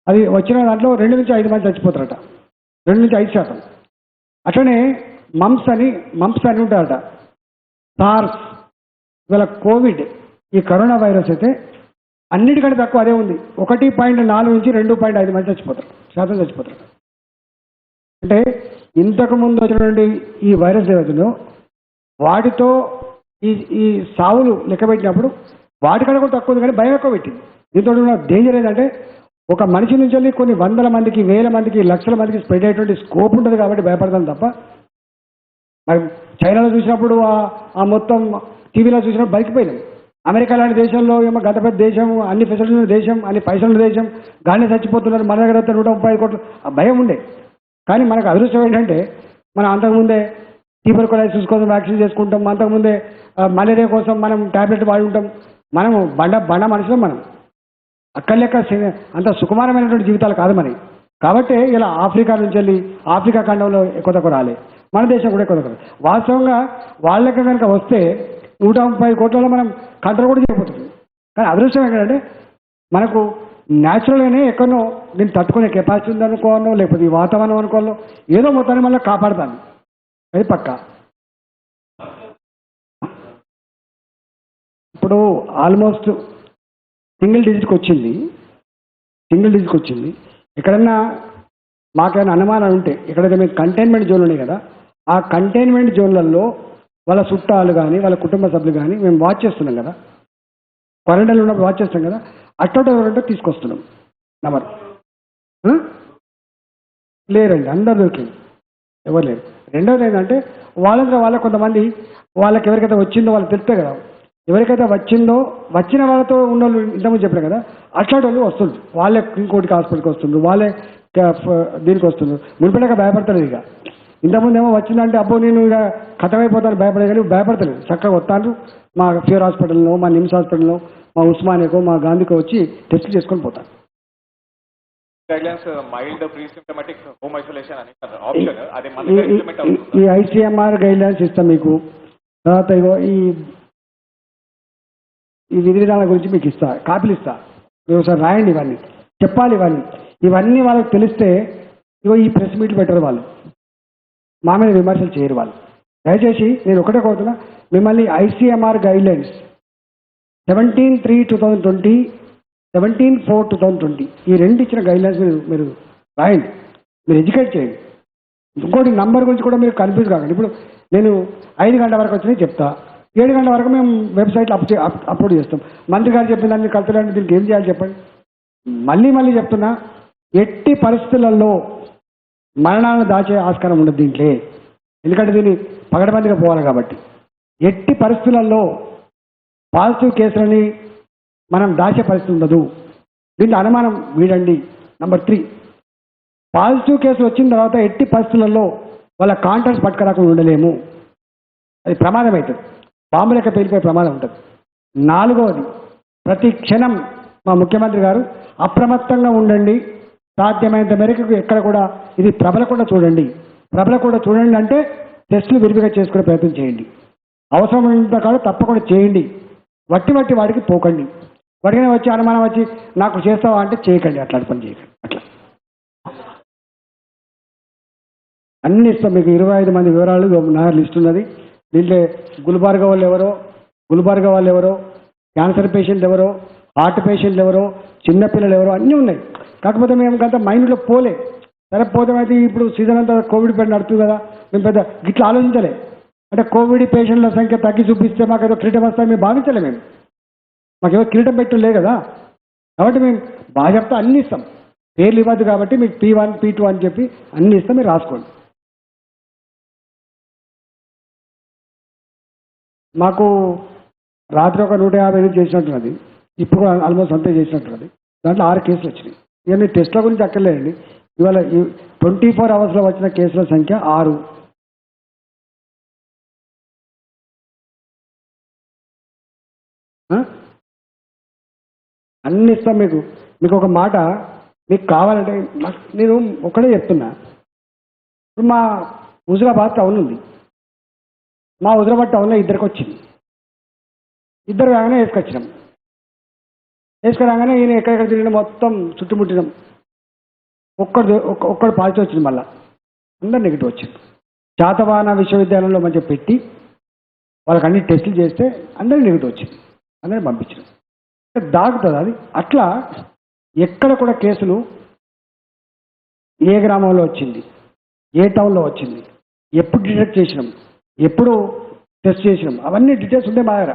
అది వచ్చిన దాంట్లో 2 నుంచి 5 మంది చచ్చిపోతారట, 2 నుంచి 5%. అట్లనే మంప్స్ అని ఉంటారట, సార్స్. ఇవాళ కోవిడ్ ఈ కరోనా వైరస్ అయితే అన్నిటికంటే తక్కువ అదే ఉంది, 1.4 నుంచి 2.5 మంది చచ్చిపోతారు. అంటే ఇంతకుముందు వచ్చినటువంటి ఈ వైరస్ ఏదైతుందో వాటితో ఈ సావులు లెక్కబెట్టినప్పుడు వాటికన్నా కూడా తక్కువ ఉంది, కానీ భయం ఎక్కువ పెట్టింది. దీంతో ఉన్న డేంజర్ ఏంటంటే ఒక మనిషి నుంచి వెళ్ళి కొన్ని 100 మందికి, 1000 మందికి, లక్షల మందికి స్ప్రెడ్ అయ్యేటువంటి స్కోప్ ఉంటుంది. కాబట్టి భయపడతాం తప్ప. మరి చైనాలో చూసినప్పుడు ఆ మొత్తం టీవీలో చూసినప్పుడు బయటపోయినాం. అమెరికా లాంటి దేశంలో ఏమో గత పెద్ద దేశం, అన్ని ఫెసిలిటీల దేశం, అన్ని పైసల దేశం, గానే చచ్చిపోతున్నారు. మన దగ్గర 135 కోట్లు ఆ భయం ఉండే. కానీ మనకు అదృష్టం ఏంటంటే మనం అంతకుముందే ట్యూబర్కులోసిస్ కోసం వ్యాక్సిన్ చేసుకుంటాం, అంతకుముందే మలేరియా కోసం మనం ట్యాబ్లెట్ వాడి ఉంటాం. మనము బండ మనుషులం. మనం అక్కర్లేక అంత సుకుమారమైనటువంటి జీవితాలు కాదు మనకి. కాబట్టి ఇలా ఆఫ్రికా నుంచి వెళ్ళి ఆఫ్రికా ఖండంలో ఎక్కువ తక్కువ రాలే, మన దేశం కూడా ఎక్కువ తక్కువ. వాస్తవంగా వాళ్ళకి కనుక వస్తే 130 కోట్లలో మనం కంట్రోల్ కూడా చేయబోతుంది. కానీ అదృష్టం ఏంటంటే మనకు న్యాచురల్గానే ఎక్కడనో దీన్ని తట్టుకునే కెపాసిటీ ఉందనుకోవాలో, లేకపోతే ఈ వాతావరణం అనుకోవాలో, ఏదో మొత్తాన్ని మళ్ళీ కాపాడతాను, అది పక్కా. ఇప్పుడు ఆల్మోస్ట్ సింగిల్ డిజిట్కి వచ్చింది. ఎక్కడన్నా మాకైనా అనుమానాలు ఉంటే, ఎక్కడైతే మేము కంటైన్మెంట్ జోన్లు ఉన్నాయి కదా, ఆ కంటైన్మెంట్ జోన్లలో వాళ్ళ చుట్టాలు కానీ వాళ్ళ కుటుంబ సభ్యులు కానీ మేము వాచ్ చేస్తున్నాం కదా, క్వారంటైన్లో ఉన్నప్పుడు వాచ్ చేస్తాం కదా, అట్టోటి ఎవరంటే తీసుకొస్తున్నాం నెంబర్. లేరండి, అందరు దొరికింది, ఎవరు లేరు. రెండోది ఏంటంటే వాళ్ళ కొంతమంది వాళ్ళకి ఎవరికైతే వచ్చిందో వాళ్ళకి తెలుస్తాయి కదా, ఎవరికైతే వచ్చిన వాళ్ళతో ఉన్న వాళ్ళు ఇంతకుముందు చెప్పారు కదా, అట్లాంటి వాళ్ళు వస్తుండ్రు. వాళ్ళే ఇంకోటికి హాస్పిటల్కి వస్తుండ్రు, వాళ్ళే దీనికి వస్తుండ్రు. మునిపడక భయపడతారు. ఇక ఇంతకుముందు ఏమో వచ్చిందంటే అబ్బో నేను ఇక ఖతమైపోతాను భయపడే, కానీ భయపడతలేదు. చక్కగా వస్తాను, మా ఫీవర్ హాస్పిటల్లో, మా నిమ్స్ హాస్పిటల్లో, మా ఉస్మానియాకో, మా గాంధీకో వచ్చి టెస్ట్ చేసుకొని పోతాను. ఈ ఐసీఎంఆర్ గైడ్ లైన్స్ ఇస్తాం మీకు. తర్వాత ఇగో ఈ విధి విధానాల గురించి మీకు ఇస్తా, కాపీలు ఇస్తా, మీరు ఒకసారి రాయండి. ఇవన్నీ చెప్పాలి. ఇవన్నీ వాళ్ళకి తెలిస్తే ఇగో ఈ ప్రెస్ మీట్లు పెట్టరు, వాళ్ళు మా మీద విమర్శలు చేయరు. వాళ్ళు దయచేసి నేను ఒకటే కోరుతున్నా, మిమ్మల్ని ఐసీఎంఆర్ గైడ్ లైన్స్ 17/3/2020 17/4/2020 ఈ రెండు ఇచ్చిన గైడ్లైన్స్ మీరు రాయండి, మీరు ఎడ్యుకేట్ చేయండి. ఇంకోటి నంబర్ గురించి కూడా మీరు కన్ఫ్యూజ్ కాకండి. ఇప్పుడు నేను 5 గంటల వరకు వచ్చినాయి చెప్తా, 7 గంటల వరకు మేము వెబ్సైట్లో అప్లోడ్ చేస్తాం. మంత్రి గారు చెప్పిన దాన్ని కలుపుతారంటే దీనికి ఏం చేయాలి చెప్పండి. మళ్ళీ చెప్తున్నా, ఎట్టి పరిస్థితులలో మరణాలను దాచే ఆస్కారం ఉండదు దీంట్లో, ఎందుకంటే దీన్ని పగడబందిగా పోవాలి కాబట్టి. ఎట్టి పరిస్థితులలో పాజిటివ్ కేసులని మనం దాచే పరిస్థితి ఉండదు. దీంట్లో అనుమానం వీడండి. నంబర్ 3, పాజిటివ్ కేసులు వచ్చిన తర్వాత ఎట్టి పరిస్థితులలో వాళ్ళ కాంటాక్ట్స్ పట్టుకురాకుండా ఉండలేము, అది ప్రమాదం అవుతుంది, బాంబు లెక్క పేలిపోయే ప్రమాదం ఉంటుంది. 4వది, ప్రతి క్షణం మా ముఖ్యమంత్రి గారు అప్రమత్తంగా ఉండండి, సాధ్యమైనంత మేరకు ఎక్కడ కూడా ఇది ప్రబలకుండా చూడండి. అంటే టెస్టులు విరివిగా చేసుకునే ప్రయత్నం చేయండి, అవసరమైనంత కాదు తప్పకుండా చేయండి. వట్టి వాడికి పోకండి, వాడికైనా వచ్చి అనుమానం వచ్చి నాకు చేస్తావా అంటే చేయకండి, అట్లాంటి పని చేయకండి. అట్లా అన్ని ఇస్తాం మీకు. 25 మంది వివరాలు నా లిస్ట్ ఉన్నది. దీంట్లో గుల్బర్గా వాళ్ళు ఎవరో, క్యాన్సర్ పేషెంట్లు ఎవరో, హార్ట్ పేషెంట్లు ఎవరో, చిన్నపిల్లలు ఎవరో అన్నీ ఉన్నాయి. కాకపోతే మేము గంత మైండ్లో పోలే. సరే పోతామైతే ఇప్పుడు సీజన్ అంతా కోవిడ్ పడి నడుతుంది కదా, మేము పెద్ద గిట్లా ఆలోచించలే. అంటే కోవిడ్ పేషెంట్ల సంఖ్య తగ్గి చూపిస్తే మాకు ఏదో కిరీటం వస్తాయి మేము భావించలే. మాకేమో కిరీటం పెట్టు కదా, కాబట్టి మేము బాగా చెప్తా అన్నీ ఇస్తాం. పేర్లు ఇవ్వద్దు కాబట్టి మీకు P1 P2 అని చెప్పి అన్నీ ఇస్తాం, మీరు రాసుకోండి. మాకు రాత్రి ఒక 150 చేసినట్టున్నది, ఇప్పుడు ఆల్మోస్ట్ అంతే చేసినట్టున్నది. దాంట్లో 6 కేసులు వచ్చినాయి. ఇక మీ టెస్ట్ల గురించి అక్కర్లేదండి. ఇవాళ 24 అవర్స్లో వచ్చిన కేసుల సంఖ్య 6. అన్ని ఇస్తాం మీకు ఒక మాట మీకు కావాలంటే నేను ఒకటే చెప్తున్నా. ఇప్పుడు మా హుజురాబాద్ టౌన్ ఉంది, మా హుజురాబాద్ టౌన్లో 2కి వచ్చింది. 2 రాగానే వేసుకురాగానే ఈయన ఎక్కడెక్కడ తిరిగిన మొత్తం చుట్టుముట్టినాం. ఒక్కడు పాజిటివ్ వచ్చింది, మళ్ళీ అందరు నెగిటివ్ వచ్చింది. శాతవాహన విశ్వవిద్యాలయంలో మంచిగా పెట్టి వాళ్ళకి అన్ని టెస్టులు చేస్తే అందరికి నెగిటివ్ వచ్చింది, అందరిని పంపించారు. దాగుతుంది అది. అట్లా ఎక్కడ కూడా కేసులు ఏ గ్రామంలో వచ్చింది, ఏ టౌన్లో వచ్చింది, ఎప్పుడు డిటెక్ట్ చేసినాం, ఎప్పుడు టెస్ట్ చేసినాం, అవన్నీ డీటెయిల్స్ ఉంటే మా దగ్గర.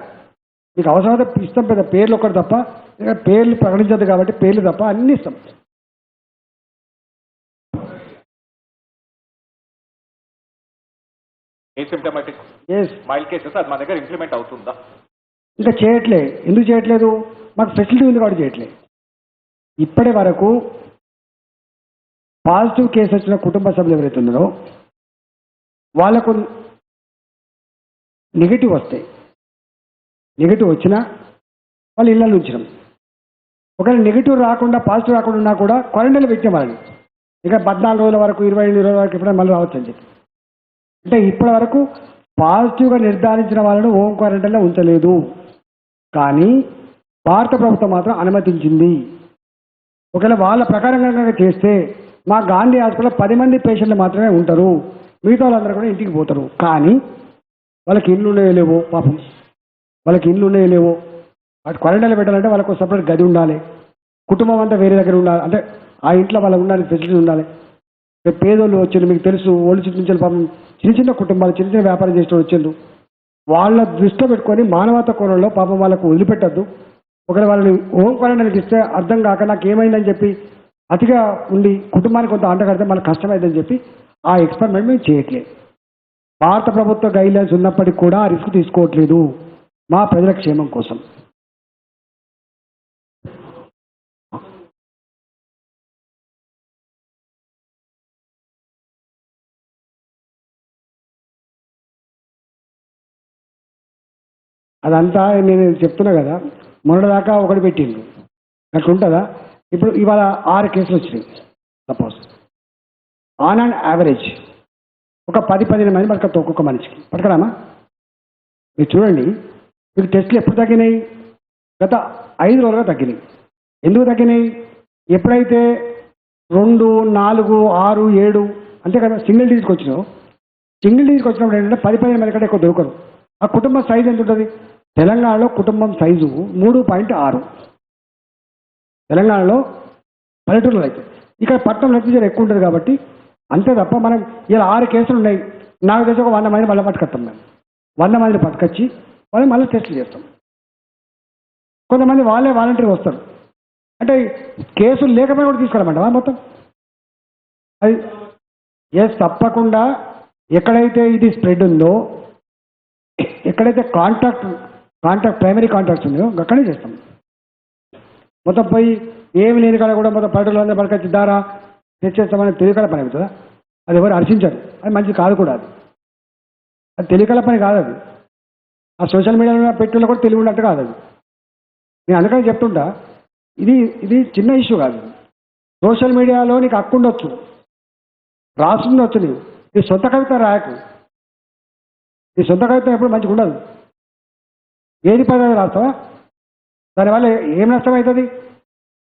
మీకు అవసరమైతే ఇస్తాం, పెద్ద పేర్లు ఒకటి తప్ప, పేర్లు ప్రకటించదు కాబట్టి పేర్లు తప్ప అన్నీ ఇస్తాం. ఏసిమ్టమాటిక్ మైల్డ్ కేసెస్ అది మా దగ్గర ఇంప్లిమెంట్ అవుతుందా? ఇంకా ఎందుకు చేయట్లేదు? మాకు ఫెసిలిటీ ఉంది కాబట్టి చేయట్లేదు. ఇప్పటి వరకు పాజిటివ్ కేసు వచ్చిన కుటుంబ సభ్యులు ఎవరైతే ఉన్నారో వాళ్ళకు నెగిటివ్ వస్తాయి. నెగిటివ్ వచ్చినా వాళ్ళు ఇళ్ళలో ఉంచినాం. ఒకవేళ నెగిటివ్ రాకుండా పాజిటివ్ రాకుండా ఉన్నా కూడా క్వారంటైన్లో పెట్టాం వాళ్ళని. ఇక 14 రోజుల వరకు 25 రోజుల వరకు ఎప్పుడైనా మళ్ళీ రావచ్చు అని చెప్పి. అంటే ఇప్పటి వరకు పాజిటివ్గా నిర్ధారించిన వాళ్ళను హోమ్ క్వారంటైన్లో ఉంచలేదు. కానీ భారత ప్రభుత్వం మాత్రం అనుమతించింది. ఒకవేళ వాళ్ళ ప్రకారంగా చేస్తే మా గాంధీ హాస్పిటల్లో 10 మంది పేషెంట్లు మాత్రమే ఉంటారు, మిగతా వాళ్ళందరూ కూడా ఇంటికి పోతారు. కానీ వాళ్ళకి ఇల్లు లేవో పాపం, వాళ్ళకి ఇల్లు లేవో వాటి క్వారంటైన్లో పెట్టాలంటే వాళ్ళకు సపరేట్ గది ఉండాలి, కుటుంబం అంతా వేరే దగ్గర ఉండాలి, అంటే ఆ ఇంట్లో వాళ్ళకు ఉండాలి, ఫెసిలిటీ ఉండాలి. పేదోళ్ళు వచ్చారు, మీకు తెలుసు, ఓల్డ్ సిటీ నుంచి పాపం చిన్న కుటుంబాలు, చిన్న వ్యాపారం చేసిన వచ్చారు. వాళ్ళ దృష్టిలో పెట్టుకొని మానవతా కోణంలో పాపం వాళ్ళకు వదిలిపెట్టద్దు. ఒకవేళ వాళ్ళని హోమ్ క్వారంటైన్కి ఇస్తే అర్థం కాక నాకు ఏమైందని చెప్పి అతిగా ఉండి కుటుంబానికి కొంత అంటగడితే మనకు కష్టమైందని చెప్పి ఆ ఎక్స్పెరిమెంట్ మేము చేయట్లేదు. భారత ప్రభుత్వ గైడ్లైన్స్ ఉన్నప్పటికీ కూడా రిస్క్ తీసుకోవట్లేదు మా ప్రజల క్షేమం కోసం. అదంతా నేను చెప్తున్నా కదా, మొన్నటిదాకా ఒకటి పెట్టిండు, అట్లా ఉంటుందా? ఇప్పుడు ఇవాళ 6 కేసులు వచ్చినాయి. సపోజ్ ఆన్ అండ్ యావరేజ్ ఒక 10-15 మంది పట్టుకొస్తా ఒక్కొక్క మనిషికి, పట్టుకురామా? మీరు చూడండి, మీకు టెస్టులు ఎప్పుడు తగ్గినాయి? గత 5 రోజులుగా తగ్గినాయి. ఎందుకు తగ్గినాయి? ఎప్పుడైతే 2, 4, 6, 7 అంతే కదా సింగిల్ డిజిట్కి వచ్చినావు, సింగిల్ డిజిట్కి వచ్చినప్పుడు ఏంటంటే 10-15 మంది కంటే ఎక్కువ దొరకరు. ఆ కుటుంబం సైజు ఎంత ఉంటుంది? తెలంగాణలో కుటుంబం సైజు 3.6. తెలంగాణలో పల్లెటూరులో అయితే. ఇక్కడ పట్టణంలో అయితే ఎక్కువ ఉంటుంది కాబట్టి అంతే తప్ప మనం ఇలా 6 కేసులు ఉన్నాయి, నాకు తెలిసి ఒక 100 మంది మళ్ళీ పట్టుకొస్తాం. మేము 100 మందిని పట్టుకొచ్చి వాళ్ళు మళ్ళీ టెస్టులు చేస్తాం. కొంతమంది వాళ్ళే వాలంటీర్గా వస్తారు. అంటే కేసులు లేకపోయినా కూడా తీసుకురామంటావా మొత్తం? అది ఎస్, తప్పకుండా ఎక్కడైతే ఇది స్ప్రెడ్ ఉందో, ఎక్కడైతే కాంటాక్ట్ ప్రైమరీ కాంటాక్ట్స్ ఉన్నాయో అక్కడే చేస్తాం. మొత్తం పోయి ఏమి లేని కాడ కూడా మొత్తం పల్లెటూరులో పట్టుకొచ్చి దారా తెచ్చేస్తామని తెలియకల పని అవుతుందా? అది ఎవరు హర్షించారు, అది మంచిది కాదు కూడా. అది తెలియకల పని కాదు. అది ఆ సోషల్ మీడియాలో పెట్టులో కూడా తెలివి ఉన్నట్టు కాదు అది. నేను అందుకని చెప్తుంటా, ఇది చిన్న ఇష్యూ కాదు. సోషల్ మీడియాలో నీకు హక్కు ఉండొచ్చు, రాస్తుండొచ్చు, నీవు నీ సొంత కవిత రాయకు. నీ సొంత కవిత ఎప్పుడు మంచిగా ఉండదు. ఏది పదవి రాస్తావా? దానివల్ల ఏం నష్టం అవుతుంది?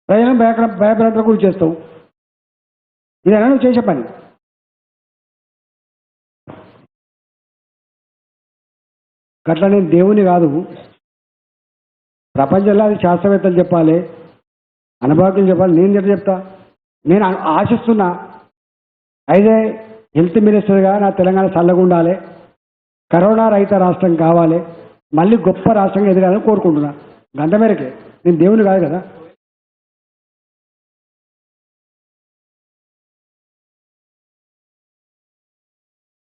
ప్రజలను భయభ్రాంతులకు గురి చేస్తావు. ఇదేనా నువ్వు చేసే పని? అట్లా నేను దేవుని కాదు, ప్రపంచంలో అది శాస్త్రవేత్తలు చెప్పాలి, అనుభవకులు చెప్పాలి. నేను చెప్తా. నేను ఆశిస్తున్నా, అయితే హెల్త్ మినిస్టర్గా నా తెలంగాణ చల్లగా ఉండాలి, కరోనా రహిత రాష్ట్రం కావాలి, మళ్ళీ గొప్ప రాష్ట్రంగా ఎదగాలని కోరుకుంటున్నా. గంట మేరకే, నేను దేవుని కాదు కదా.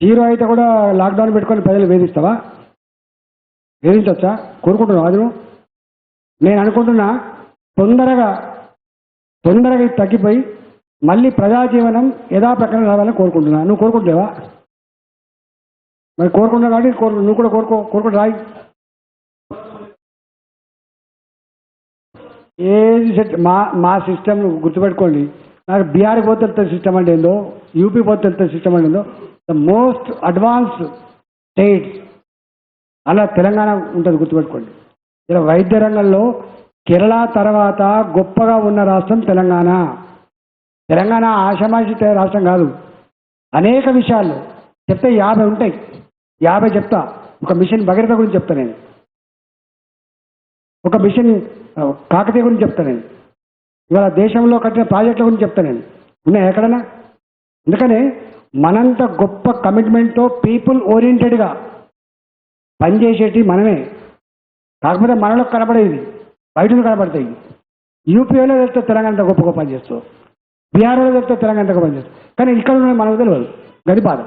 హీరో అయితే కూడా లాక్డౌన్ పెట్టుకొని ప్రజలు వేధిస్తావా? వేధించవచ్చా? కోరుకుంటున్నావు అది నువ్వు? నేను అనుకుంటున్నా తొందరగా ఇది తగ్గిపోయి మళ్ళీ ప్రజాజీవనం యథాప్రకారం రావాలని కోరుకుంటున్నా. నువ్వు కోరుకుంటున్నావా? మరి కోరుకుంటున్నావు కాబట్టి నువ్వు కూడా కోరుకుంటూ రాయి. ఏది సెట్ మా సిస్టమ్ గుర్తుపెట్టుకోండి. నాకు బీహార్ పోతే తెలుస్తుంది సిస్టమ్ అంటే ఏందో, యూపీ పోతే తెలుస్తుంది సిస్టమ్ అంటే ఏందో. ద మోస్ట్ అడ్వాన్స్డ్ స్టేట్స్ అలా తెలంగాణ ఉంటుంది, గుర్తుపెట్టుకోండి. ఇలా వైద్య రంగంలో కేరళ తర్వాత గొప్పగా ఉన్న రాష్ట్రం తెలంగాణ. తెలంగాణ ఆషామాషి రాష్ట్రం కాదు. అనేక విషయాలు చెప్తే 50 ఉంటాయి, 50 చెప్తా. ఒక మిషన్ భగీరథ గురించి చెప్తా నేను, ఒక మిషన్ కాకతీయ గురించి చెప్తా నేను, ఇవాళ దేశంలో కట్టిన ప్రాజెక్టుల గురించి చెప్తా నేను. ఉన్నాయి ఎక్కడన్నా? అందుకనే మనంత గొప్ప కమిట్మెంట్తో పీపుల్ ఓరియంటెడ్గా పనిచేసేటి మనమే. కాకపోతే మనలో కనబడేది బయటను కనబడతాయి. యూపీలో వెళ్తే తెలంగాణ గొప్ప పని చేస్తావు, బీహార్లో వెళ్తే తెలంగాణ పని చేస్తావు, కానీ ఇక్కడ మనకు తెలియదు. గది బాధ.